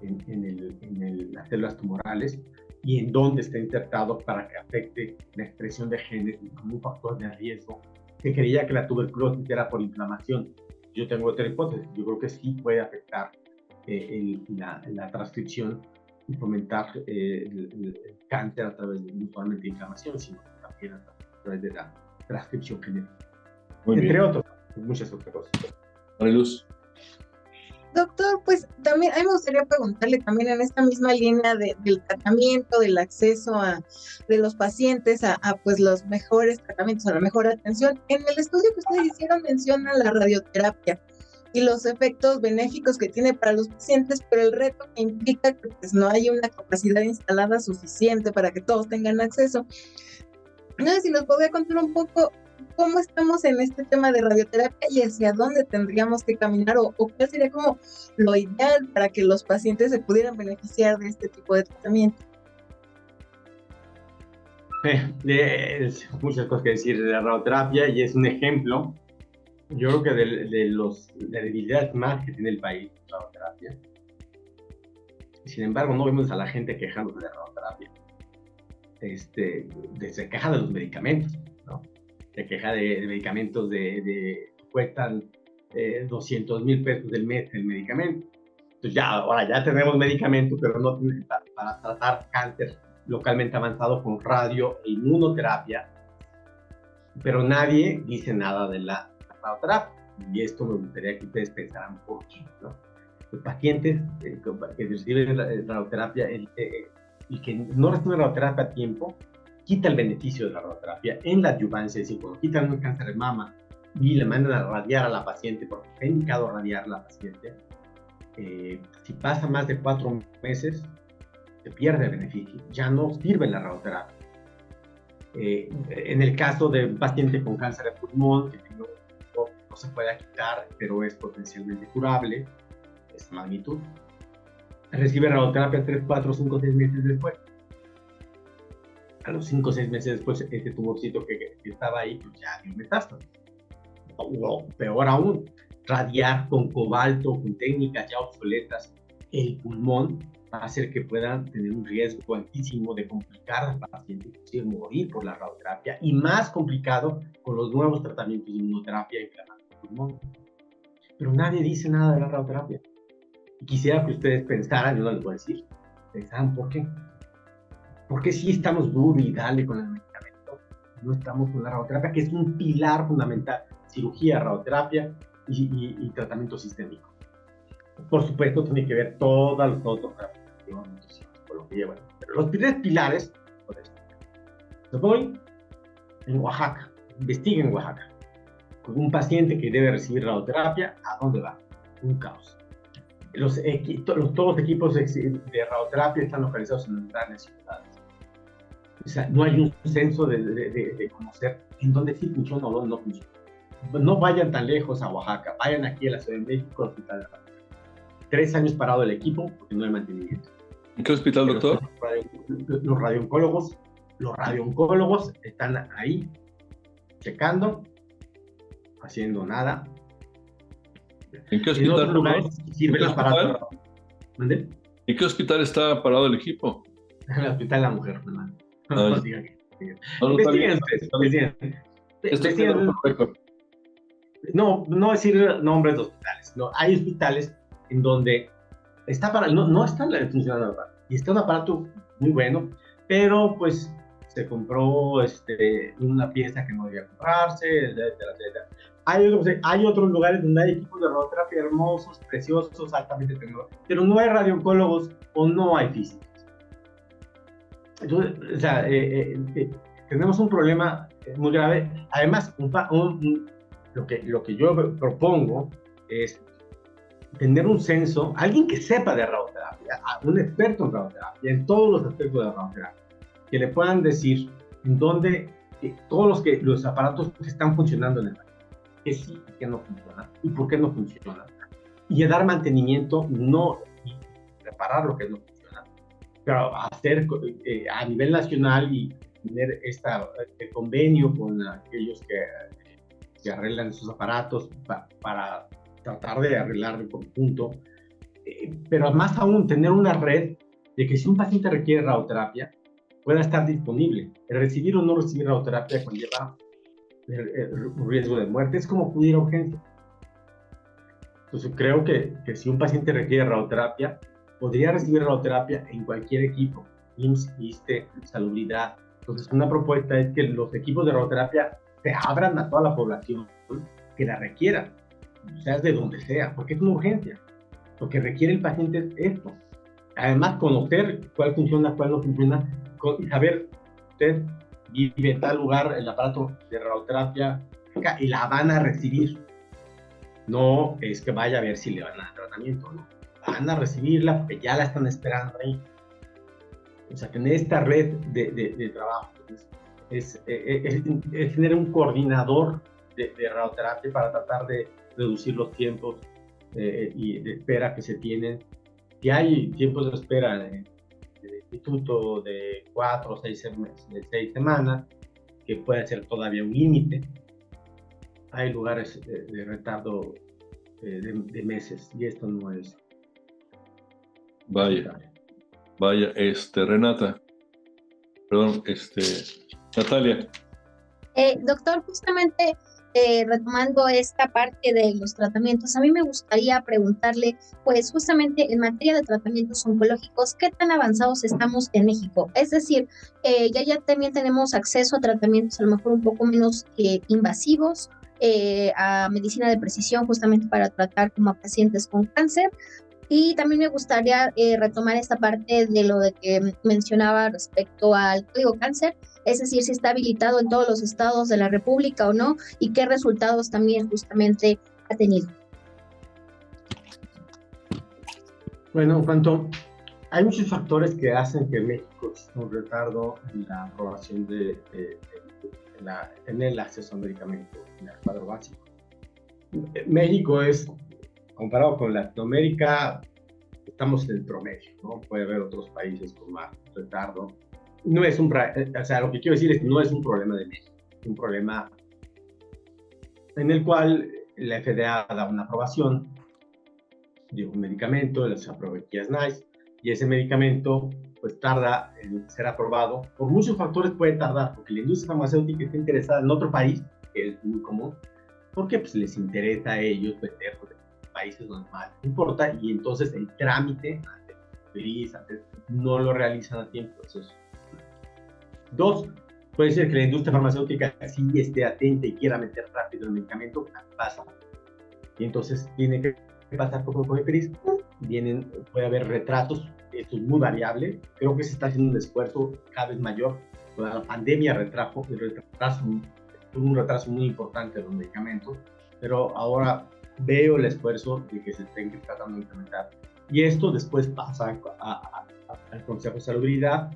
en las células tumorales y en dónde está insertado para que afecte la expresión de genes como un factor de riesgo. Se creía que la tuberculosis era por inflamación. Yo tengo otra hipótesis. Yo creo que sí puede afectar la transcripción y fomentar el cáncer a través no solamente de inflamación, sino también a través de la transcripción genética. Entre otros, muchas otras cosas. Mariluz. Doctor, pues también a mí me gustaría preguntarle también en esta misma línea del tratamiento, del acceso de los pacientes a pues los mejores tratamientos, a la mejor atención. En el estudio que ustedes hicieron menciona la radioterapia y los efectos benéficos que tiene para los pacientes, pero el reto que implica que pues no hay una capacidad instalada suficiente para que todos tengan acceso. No sé si nos podría contar un poco cómo estamos en este tema de radioterapia y hacia dónde tendríamos que caminar o cuál sería como lo ideal para que los pacientes se pudieran beneficiar de este tipo de tratamiento. Muchas cosas que decir de la radioterapia y es un ejemplo, yo creo que de la debilidad más que tiene el país, la radioterapia. Sin embargo, no vemos a la gente quejándose de la radioterapia. Se queja de los medicamentos, ¿no? Se queja de medicamentos que cuestan 200,000 pesos del mes el medicamento. Entonces ahora ya tenemos medicamentos, pero no para tratar cáncer localmente avanzado con radio e inmunoterapia, pero nadie dice nada de la radioterapia. Y esto me gustaría que ustedes pensaran por qué, ¿no? Los pacientes que reciben radioterapia, y que no reciben radioterapia a tiempo, quita el beneficio de la radioterapia en la adyuvancia. Es decir, cuando quitan un cáncer de mama y le mandan a radiar a la paciente, porque está indicado radiar a la paciente, si pasa más de 4 meses, se pierde el beneficio, ya no sirve la radioterapia. En el caso de un paciente con cáncer de pulmón, que no se puede quitar, pero es potencialmente curable, de esta magnitud, recibe radioterapia 3, 4, 5, 6 meses después. A los 5 o 6 meses después, ese tumorcito que estaba ahí, pues ya dio metástasis. O peor aún, radiar con cobalto, con técnicas ya obsoletas, el pulmón va a hacer que puedan tener un riesgo altísimo de complicar al paciente, inclusive morir por la radioterapia, y más complicado con los nuevos tratamientos de inmunoterapia inflamando el pulmón. Pero nadie dice nada de la radioterapia. Y quisiera que ustedes pensaran, yo no les voy a decir, pensaran por qué. ¿Por qué sí estamos duro y dale con el medicamento? No estamos con la radioterapia, que es un pilar fundamental. Cirugía, radioterapia y tratamiento sistémico. Por supuesto, tiene que ver todos los otros tratamientos, psicología, bueno. Pero los 3 pilares, por eso. Yo voy en Oaxaca, investigo en Oaxaca. Con un paciente que debe recibir radioterapia, ¿a dónde va? Un caos. Todos los equipos de radioterapia están localizados en las grandes ciudades. O sea, no hay un censo de conocer en dónde sí funciona o dónde no funciona. No vayan tan lejos a Oaxaca, vayan aquí a la Ciudad de México, al Hospital de Radio. 3 años parado el equipo porque no hay mantenimiento. ¿En qué hospital, doctor? Los radiooncólogos están ahí, checando, haciendo nada. ¿En qué hospital? En otros lugares sirven las paradas. ¿En qué hospital está parado el equipo? En el Hospital de la Mujer, hermano. No decir nombres de hospitales. No, hay hospitales en donde no está funcionando y está un aparato muy bueno, pero pues se compró una pieza que no debía comprarse, etcétera. Hay otros lugares donde hay equipos de radioterapia hermosos, preciosos, altamente tecnológicos, pero no hay radiooncólogos o no hay físicos. Entonces, o sea, tenemos un problema muy grave. Además, lo que yo propongo es tener un censo, alguien que sepa de radioterapia, un experto en radioterapia, en todos los aspectos de la radioterapia, que le puedan decir en dónde todos los aparatos que están funcionando en el país, que sí y que no funcionan, y por qué no funcionan, y a dar mantenimiento, no y reparar lo que no funciona, pero hacer a nivel nacional y tener este convenio con aquellos que arreglan esos aparatos para tratar de arreglar el conjunto, pero más aún tener una red de que si un paciente requiere radioterapia, pueda estar disponible. El recibir o no recibir radioterapia conlleva un riesgo de muerte, es como acudir a urgencia. Entonces creo que si un paciente requiere radioterapia, podría recibir radioterapia en cualquier equipo, IMSS, ISSSTE, Salubridad. Entonces una propuesta es que los equipos de radioterapia se abran a toda la población que la requiera, sea de donde sea, porque es una urgencia. Lo que requiere el paciente es esto. Además, conocer cuál funciona, cuál no funciona, y saber, usted vive en tal lugar, el aparato de radioterapia, y la van a recibir. No es que vaya a ver si le van a dar tratamiento, no. Van a recibirla porque ya la están esperando ahí. O sea, tener esta red de trabajo es tener un coordinador de radioterapia para tratar de reducir los tiempos y de espera que se tienen. Si hay tiempos de espera en el instituto de 4 o 6 semanas, que puede ser todavía un límite, hay lugares de retardo de meses, y esto no es. Vaya, Renata, perdón, Natalia. Doctor, justamente retomando esta parte de los tratamientos, a mí me gustaría preguntarle, pues justamente en materia de tratamientos oncológicos, ¿qué tan avanzados estamos en México? Es decir, ya también tenemos acceso a tratamientos a lo mejor un poco menos invasivos, a medicina de precisión justamente para tratar como a pacientes con cáncer. Y también me gustaría retomar esta parte de lo de que mencionaba respecto al código cáncer, es decir, si está habilitado en todos los estados de la República o no, y qué resultados también justamente ha tenido. Bueno, en cuanto hay muchos factores que hacen que México exista un retardo en la aprobación de tener el acceso a medicamentos en el cuadro básico. México es, comparado con Latinoamérica, estamos en el promedio, ¿no? Puede haber otros países con más retardo. No es o sea, lo que quiero decir es que no es un problema de México, es un problema en el cual la FDA da una aprobación de un medicamento, se aprueba el NICE, y ese medicamento pues tarda en ser aprobado. Por muchos factores puede tardar, porque la industria farmacéutica está interesada en otro país, que es muy común, porque pues les interesa a ellos vender países donde más les importa, y entonces el trámite no lo realizan a tiempo. Entonces, dos, puede ser que la industria farmacéutica sí esté atenta y quiera meter rápido el medicamento, pasa, y entonces tiene que pasar por COFEPRIS, puede haber retrasos, esto es muy variable, creo que se está haciendo un esfuerzo cada vez mayor. La pandemia un retraso muy importante de los medicamentos, pero ahora veo el esfuerzo de que se estén tratando de implementar. Y esto después pasa al Consejo de Salubridad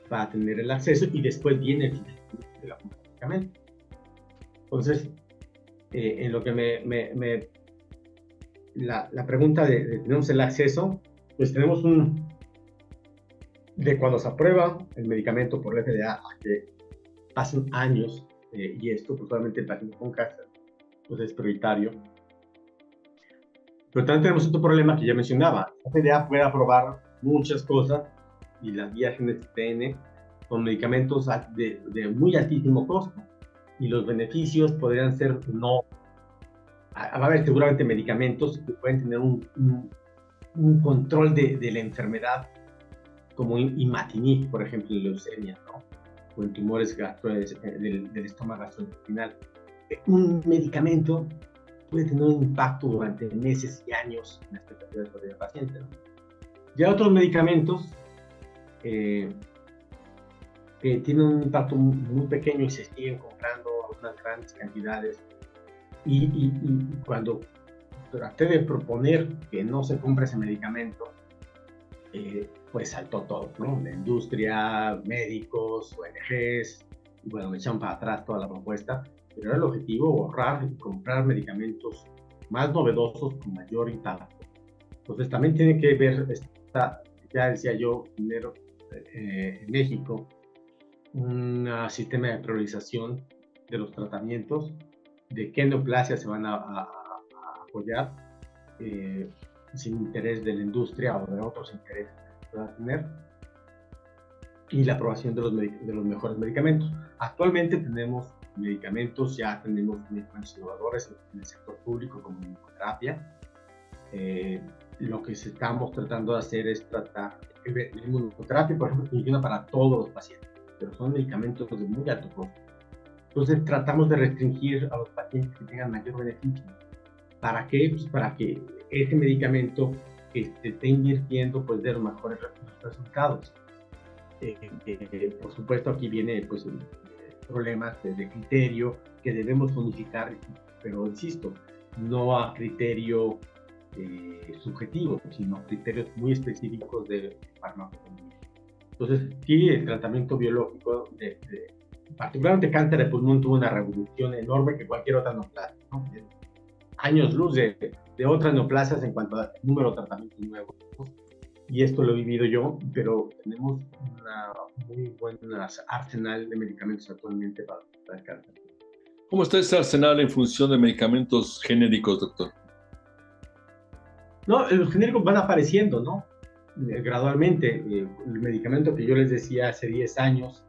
para tener el acceso, y después viene el financiamiento de la medicamento. Entonces, en lo que la pregunta de tenemos el acceso, pues tenemos de cuando se aprueba el medicamento por la FDA a que pasen años, y esto pues solamente el paciente con cáncer pues es prioritario. Pero también tenemos otro problema que ya mencionaba. La FDA puede aprobar muchas cosas, y las guías NCTN con medicamentos de muy altísimo costo, y los beneficios podrían ser no. Va a haber seguramente medicamentos que pueden tener un control de la enfermedad, como imatinib, por ejemplo, en leucemia, ¿no? O en tumores del estómago gastrointestinal. Un medicamento puede tener un impacto durante meses y años en la expectativa de vida del paciente, ¿no? Ya otros medicamentos que tienen un impacto muy pequeño y se siguen comprando unas grandes cantidades, y cuando traté de proponer que no se compre ese medicamento, pues saltó todo, ¿no? La industria, médicos, ONGs, bueno, me echaron para atrás toda la propuesta, pero era el objetivo ahorrar y comprar medicamentos más novedosos con mayor impacto. Entonces también tiene que ver, ya decía yo, primero, en México, un sistema de priorización de los tratamientos, de qué neoplasia se van a apoyar, sin interés de la industria o de otros intereses que puedan tener, y la aprobación de los mejores medicamentos. Actualmente tenemos medicamentos, ya tenemos medicamentos innovadores en el sector público como inmunoterapia. Lo que estamos tratando de hacer es tratar, la inmunoterapia, por ejemplo, funciona para todos los pacientes, pero son medicamentos de muy alto costo. Entonces tratamos de restringir a los pacientes que tengan mayor beneficio. ¿Para qué? Pues para que ese medicamento que se esté invirtiendo pues de los mejores resultados. Por supuesto aquí viene pues problemas de criterio que debemos unificar, pero insisto, no a criterio subjetivo, sino criterios muy específicos de farmacoeconomía. Entonces, sí, el tratamiento biológico, particularmente cáncer de pulmón, tuvo una revolución enorme que cualquier otra neoplasia, ¿no? Años luz de otras neoplasias en cuanto al número de tratamientos nuevos. Y esto lo he vivido yo, pero tenemos una muy buena arsenal de medicamentos actualmente para el cáncer. ¿Cómo está ese arsenal en función de medicamentos genéricos, doctor? No, los genéricos van apareciendo, ¿no? Gradualmente. El medicamento que yo les decía hace 10 años,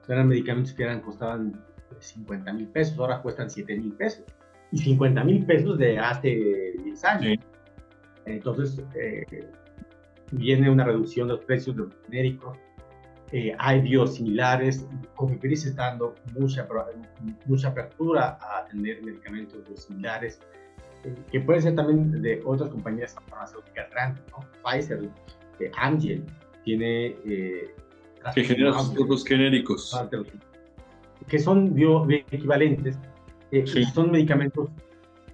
eran medicamentos que costaban 50 mil pesos, ahora cuestan 7 mil pesos. Y 50 mil pesos de hace 10 años. Sí. Entonces, viene una reducción de los precios de los genéricos. Hay biosimilares. Cofepris está dando mucha apertura a tener medicamentos biosimilares, que pueden ser también de otras compañías farmacéuticas grandes, ¿no? Pfizer, Amgen, tiene... que generan sus propios genéricos. Que son bioequivalentes, sí. Son medicamentos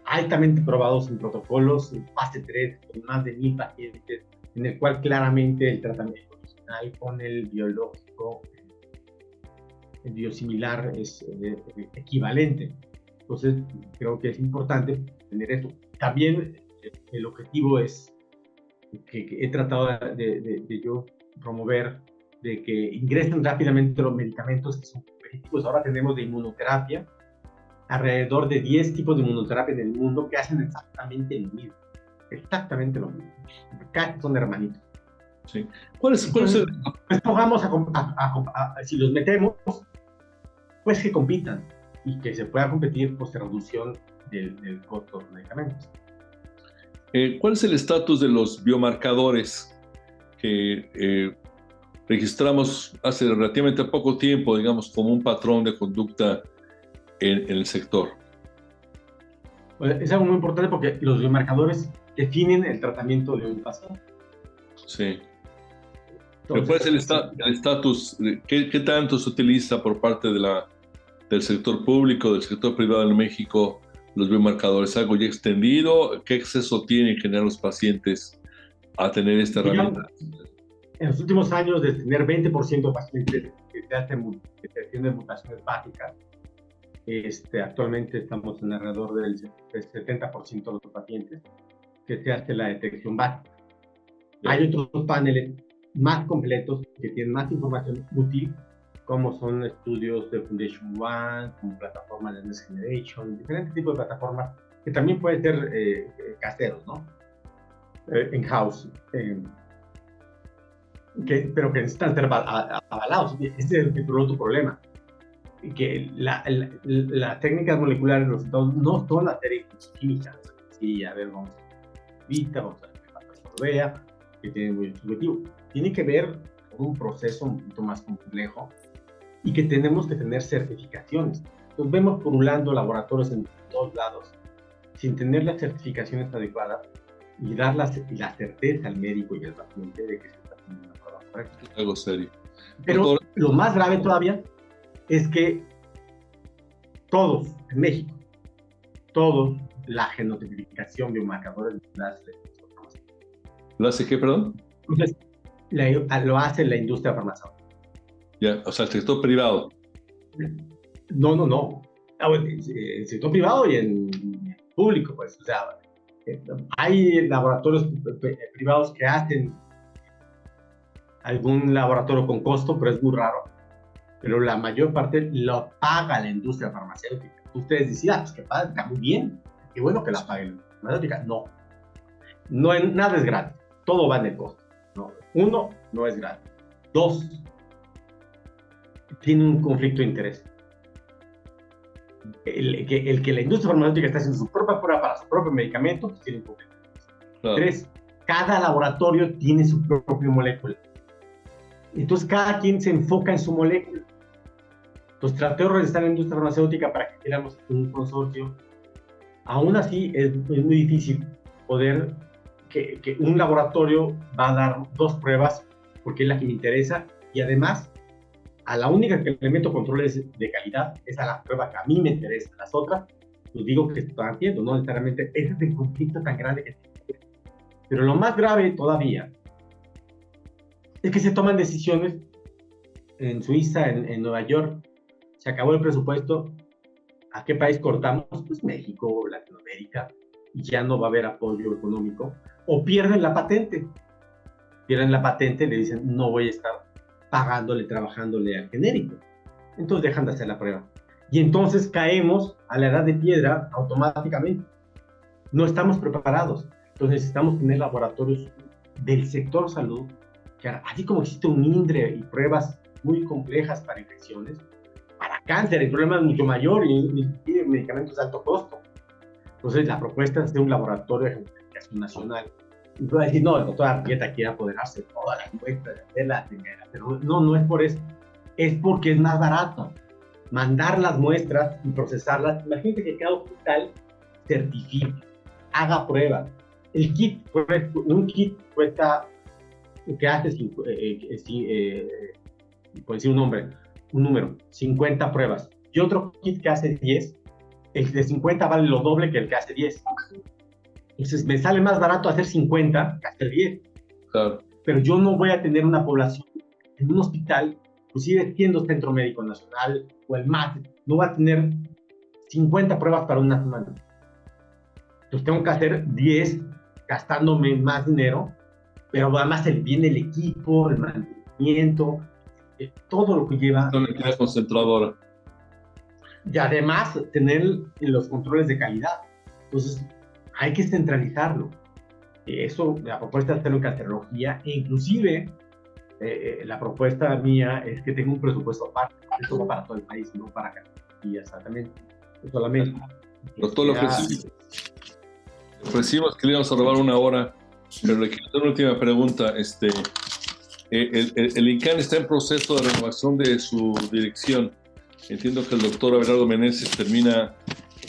altamente probados en protocolos, en fase 3, con más de 1000 pacientes, en el cual claramente el tratamiento original con el biológico, el biosimilar es equivalente. Entonces, creo que es importante tener esto. También el objetivo es que he tratado de yo promover, de que ingresen rápidamente los medicamentos que son competitivos. Ahora tenemos de inmunoterapia, alrededor de 10 tipos de inmunoterapia en el mundo que hacen exactamente lo mismo. Exactamente lo mismo. Casi son hermanitos. Sí. ¿Cuál es el...? Pues pongamos si los metemos, pues que compitan y que se pueda competir por reducción del costo de los medicamentos. ¿Cuál es el estatus de los biomarcadores que registramos hace relativamente poco tiempo, digamos, como un patrón de conducta en el sector? Bueno, es algo muy importante porque los biomarcadores definen el tratamiento de un paciente. Sí. Entonces, ¿cuál es el estatus? ¿Qué tanto se utiliza por parte del sector público, del sector privado en México, los biomarcadores? ¿Algo ya extendido? ¿Qué acceso tienen en general los pacientes a tener esta herramienta? En los últimos años, de tener 20% de pacientes que se hacen detección mutaciones básicas, actualmente estamos en alrededor del 70% de los pacientes que se hace la detección básica. Hay otros paneles más completos que tienen más información útil, como son estudios de Foundation One, como plataformas de Next Generation, diferentes tipos de plataformas que también pueden ser caseros, ¿no? In-house, pero que necesitan ser avalados. Ese es el otro problema, que las técnicas moleculares de los resultados no son las técnicas químicas. Sí, a ver, vamos a ver la vea, que tiene muy subjetivo. Tiene que ver con un proceso un poquito más complejo y que tenemos que tener certificaciones. Nos vemos pululando laboratorios en todos lados sin tener las certificaciones adecuadas y dar la certeza al médico y al paciente de que se está haciendo una prueba correcta. Algo serio. Pero doctor, lo más grave todavía es que todos en México, la genotipificación biomarcadores ¿Lo hace qué, perdón? Entonces, lo hace la industria farmacéutica. Ya, o sea, el sector privado. No. El sector privado y en público, pues. O sea, hay laboratorios privados que hacen algún laboratorio con costo, pero es muy raro. Pero la mayor parte lo paga la industria farmacéutica. Ustedes decían, pues que padre, está muy bien. Qué bueno que la pague la farmacéutica. No, nada es gratis. Todo va en el costo. No. 1, no es gratis. 2, tiene un conflicto de interés. El que la industria farmacéutica está haciendo su propia prueba para su propio medicamento, pues tiene un conflicto de interés. Claro. 3, cada laboratorio tiene su propia molécula. Entonces, cada quien se enfoca en su molécula. Entonces, traté de organizar la industria farmacéutica para que tuviéramos un consorcio. Aún así, es muy difícil poder que un laboratorio va a dar 2 pruebas porque es la que me interesa, y además a la única que le meto controles de calidad es a la prueba que a mí me interesa. Las otras, pues digo que están haciendo, no necesariamente. Ese es el conflicto tan grande que tiene. Pero lo más grave todavía es que se toman decisiones en Suiza, en Nueva York. Se acabó el presupuesto. ¿A qué país cortamos? Pues México, Latinoamérica, y ya no va a haber apoyo económico. O pierden la patente. Pierden la patente, le dicen, no voy a estar pagándole, trabajándole al genérico. Entonces dejan de hacer la prueba. Y entonces caemos a la edad de piedra automáticamente. No estamos preparados. Entonces necesitamos tener laboratorios del sector salud, que así como existe un INDRE y pruebas muy complejas para infecciones, para cáncer el problema es mucho mayor y medicamentos de alto costo. Entonces la propuesta es de un laboratorio de investigación nacional. Y puedo decir, no, el doctor Arrieta quiere apoderarse de todas las muestras, de hacerlas, pero no es por eso. Es porque es más barato mandar las muestras y procesarlas. Imagínate que cada hospital certifique, haga pruebas. El kit, un kit cuesta, que hace, puede decir un número, 50 pruebas. Y otro kit que hace 10, el de 50 vale lo doble que el que hace 10. Entonces me sale más barato hacer 50 que hacer 10. Claro. Pero yo no voy a tener una población en un hospital, inclusive siendo Centro Médico Nacional o el MAT, no va a tener 50 pruebas para una semana. Entonces tengo que hacer 10 gastándome más dinero, pero además viene el equipo, el mantenimiento, todo lo que lleva. Una entidad concentradora. Y además tener los controles de calidad. Entonces hay que centralizarlo. Eso, la propuesta de hacerlo en cancerología, e inclusive la propuesta mía es que tenga un presupuesto aparte. Esto va para todo el país, no para cancerología exactamente, solamente. Doctor, lo ofrecimos que le íbamos a robar una hora, pero le quiero hacer una última pregunta. El INCAN está en proceso de renovación de su dirección. Entiendo que el doctor Abelardo Meneses termina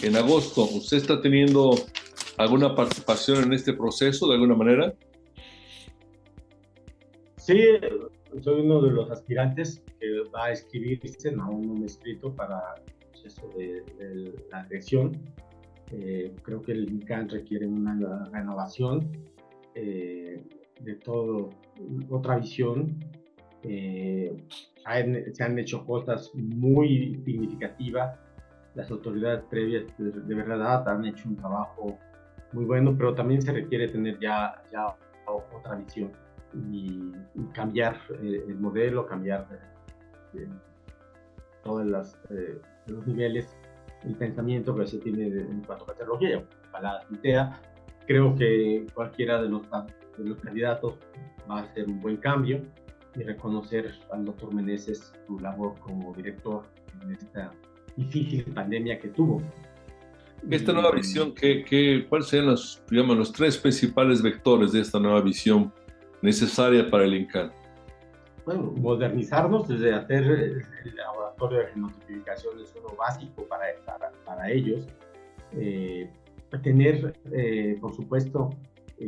en agosto. ¿Usted está teniendo alguna participación en este proceso de alguna manera? Sí, soy uno de los aspirantes que va a escribirse, aún no me he escrito para el proceso de la dirección. Creo que el INCAN requiere una renovación de todo, otra visión. Se han hecho cosas muy significativas. Las autoridades previas de verdad han hecho un trabajo muy bueno, pero también se requiere tener ya otra visión y cambiar el modelo, cambiar todos los niveles, el pensamiento que se tiene en cuanto a cancerología. Ojalá sea. Creo que cualquiera de los candidatos va a hacer un buen cambio y reconocer al doctor Meneses su labor como director en esta difícil pandemia que tuvo. Esta nueva visión, ¿cuáles serían los 3 principales vectores de esta nueva visión necesaria para el INCAN? Bueno, modernizarnos, desde hacer el laboratorio de genotipificación es uno básico para ellos. Tener, por supuesto,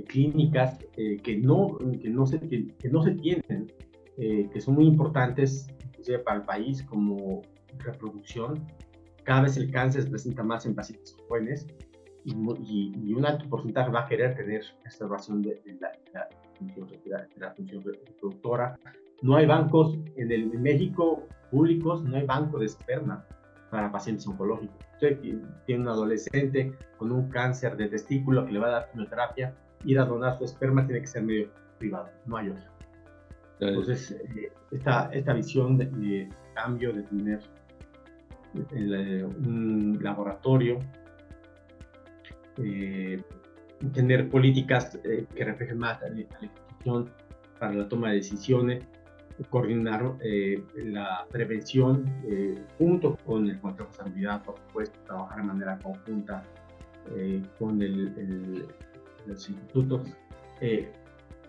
clínicas que no se tienen, que son muy importantes para el país, como reproducción. Cada vez el cáncer se presenta más en pacientes jóvenes y un alto porcentaje va a querer tener restauración de la función reproductora. No hay bancos en México públicos, no hay banco de esperma para pacientes oncológicos. Usted tiene un adolescente con un cáncer de testículo que le va a dar quimioterapia, ir a donar su esperma tiene que ser medio privado, no hay otro. Entonces, esta visión de cambio, de tener un laboratorio, tener políticas que reflejen más a la institución para la toma de decisiones, coordinar la prevención junto con el Consejo de Salubridad, por supuesto, trabajar de manera conjunta con los institutos.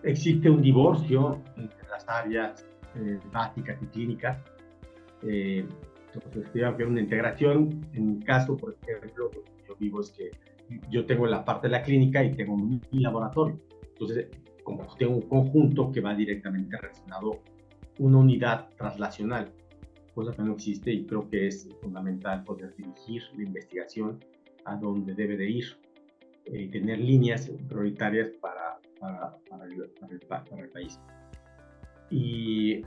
Existe un divorcio entre las áreas básicas y clínicas. Entonces, creo que una integración. En mi caso, por ejemplo, yo vivo es que yo tengo la parte de la clínica y tengo mi laboratorio. Entonces, como tengo un conjunto que va directamente relacionado, una unidad translacional, cosa que no existe, y creo que es fundamental poder dirigir la investigación a donde debe de ir, y tener líneas prioritarias para el país. Y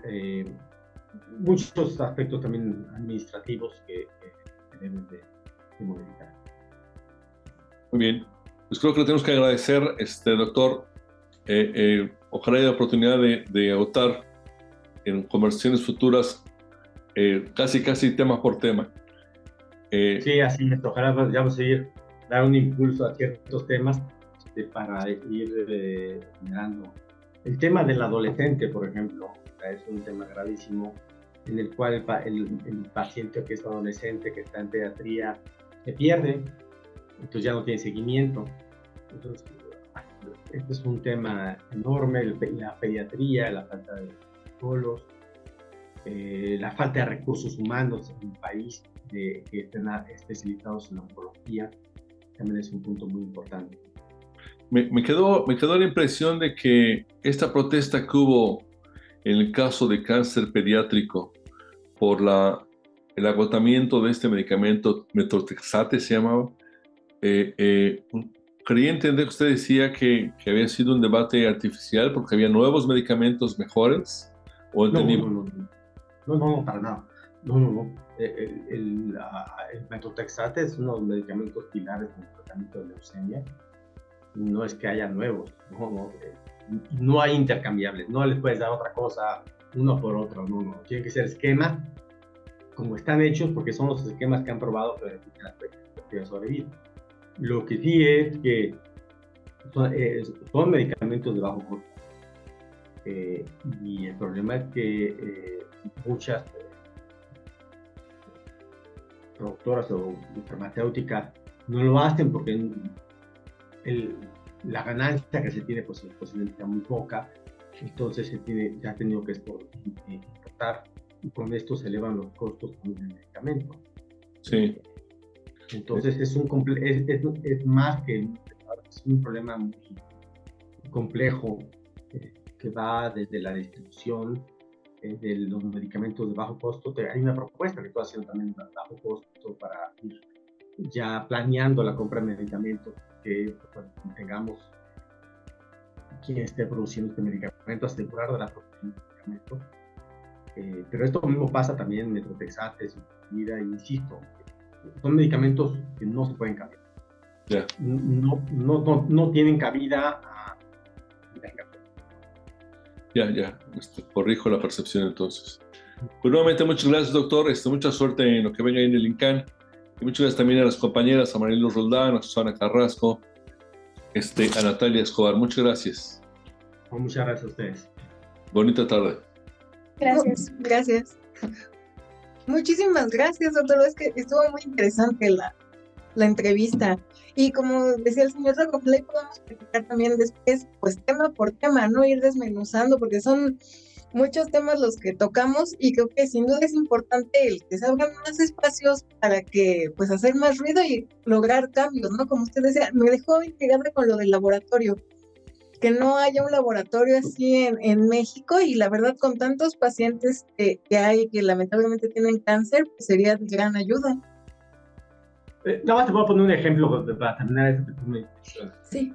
muchos aspectos también administrativos que deben de modificar. Muy bien. Pues creo que le tenemos que agradecer, doctor. Ojalá haya oportunidad de agotar en conversaciones futuras casi tema por tema. Sí, así es. Ojalá vamos a seguir, dar un impulso a ciertos temas para ir generando. El tema del adolescente, por ejemplo, es un tema gravísimo en el cual el paciente que es adolescente, que está en pediatría, se pierde, entonces ya no tiene seguimiento. Entonces, este es un tema enorme, la pediatría, la falta de psicólogos, la falta de recursos humanos en el país que estén especializados en oncología, también es un punto muy importante. Me quedó la impresión de que esta protesta que hubo en el caso de cáncer pediátrico por el agotamiento de este medicamento, Methotrexate se llamaba, creí entender que usted decía que había sido un debate artificial porque había nuevos medicamentos mejores, ¿o entendí? No, para nada. No. El Methotrexate es uno de los medicamentos pilares del tratamiento de leucemia. No es que haya nuevos, no hay intercambiables, no les puedes dar otra cosa uno por otro, no. Tienen que ser esquemas como están hechos, porque son los esquemas que han probado que benefician la expectativa de sobrevida. Lo que sí es que son medicamentos de bajo costo. Y el problema es que muchas productoras o farmacéuticas no lo hacen porque la ganancia que se tiene pues posiblemente muy poca, entonces se ha tenido que importar, y con esto se elevan los costos del medicamento. Sí. Entonces es más que es un problema muy complejo que va desde la distribución de los medicamentos de bajo costo. Hay una propuesta que estoy haciendo también de bajo costo para ir ya planeando la compra de medicamentos, que tengamos quien esté produciendo este medicamento, asegurar de la producción del medicamento. Pero esto mismo pasa también en Methotrexate, y insisto, son medicamentos que no se pueden cambiar. Yeah. No tienen cabida a... Ya, corrijo la percepción entonces. Pues nuevamente muchas gracias, doctor, mucha suerte en lo que venga ahí en el INCAN, y muchas gracias también a las compañeras, a Marilu Roldán, a Susana Carrasco, a Natalia Escobar, muchas gracias. Muchas gracias a ustedes. Bonita tarde. Gracias. Muchísimas gracias, doctor. Es que estuvo muy interesante la entrevista. Y como decía el señor Rocoflay, podemos platicar también después, pues tema por tema, ¿no? Ir desmenuzando, porque son muchos temas los que tocamos, y creo que sin duda es importante el que se abran más espacios para que, pues, hacer más ruido y lograr cambios, ¿no? Como usted decía, me dejó intrigada con lo del laboratorio, que no haya un laboratorio así en México, y la verdad con tantos pacientes que hay que lamentablemente tienen cáncer, pues sería de gran ayuda. Nada más te voy a poner un ejemplo para terminar esto que tú me mencionas. Sí.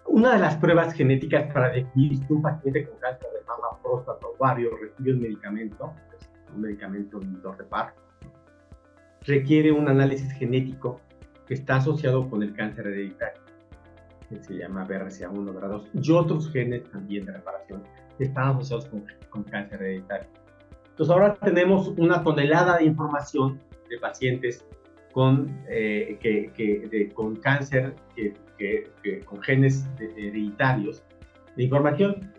Una de las pruebas genéticas para definir si un paciente con cáncer de mama, próstata, ovario recibe un medicamento inhibidor de PARP, requiere un análisis genético que está asociado con el cáncer hereditario, que se llama BRCA1, BRCA2, y otros genes también de reparación que están asociados con cáncer hereditario. Entonces ahora tenemos una tonelada de información de pacientes con cáncer, con genes hereditarios de información.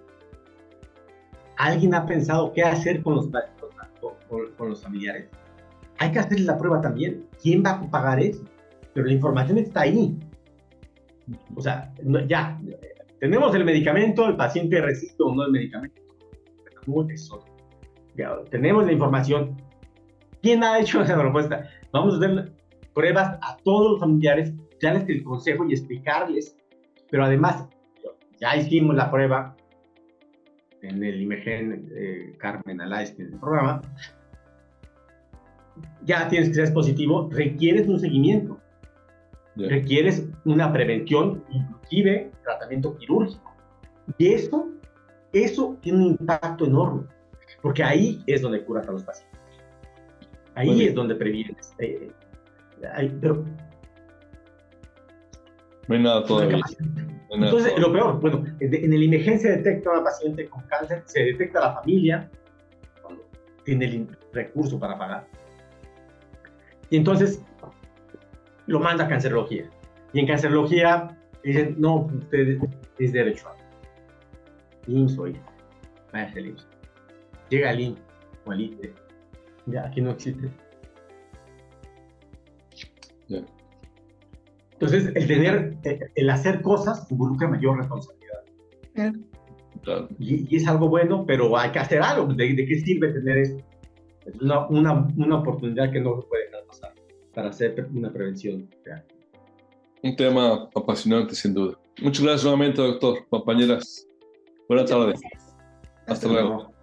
¿Alguien ha pensado qué hacer con los familiares? Hay que hacer la prueba también. ¿Quién va a pagar eso? Pero la información está ahí. O sea, ya tenemos el medicamento, el paciente recibe o no el medicamento. Ya, tenemos la información. ¿Quién ha hecho esa propuesta? Vamos a hacer pruebas a todos los familiares, darles el consejo y explicarles, pero además, ya hicimos la prueba en el IMEGEN, Carmen Aláez, en el programa, ya tienes que ser positivo, requieres un seguimiento, requieres una prevención, inclusive tratamiento quirúrgico. Y eso tiene un impacto enorme, porque ahí es donde curas a los pacientes. Ahí es donde previenes. Pero no hay nada todavía. Entonces, lo peor, bueno, en el IMEGEN se detecta a una paciente con cáncer, se detecta a la familia, cuando tiene el recurso para pagar. Y entonces lo manda a cancerología. Y en cancerología dicen, no, usted es derecho a IMSS o váyase al IMSS. Llega al IMSS o al ISSSTE. Ya, aquí no existe. Yeah. Entonces, el hacer cosas involucra mayor responsabilidad. Claro. Y es algo bueno, pero hay que hacer algo. ¿De qué sirve tener eso? Es una oportunidad que no se puede dejar pasar para hacer una prevención real. Un tema apasionante, sin duda. Muchas gracias nuevamente, doctor. Compañeras, buenas tardes. Hasta luego.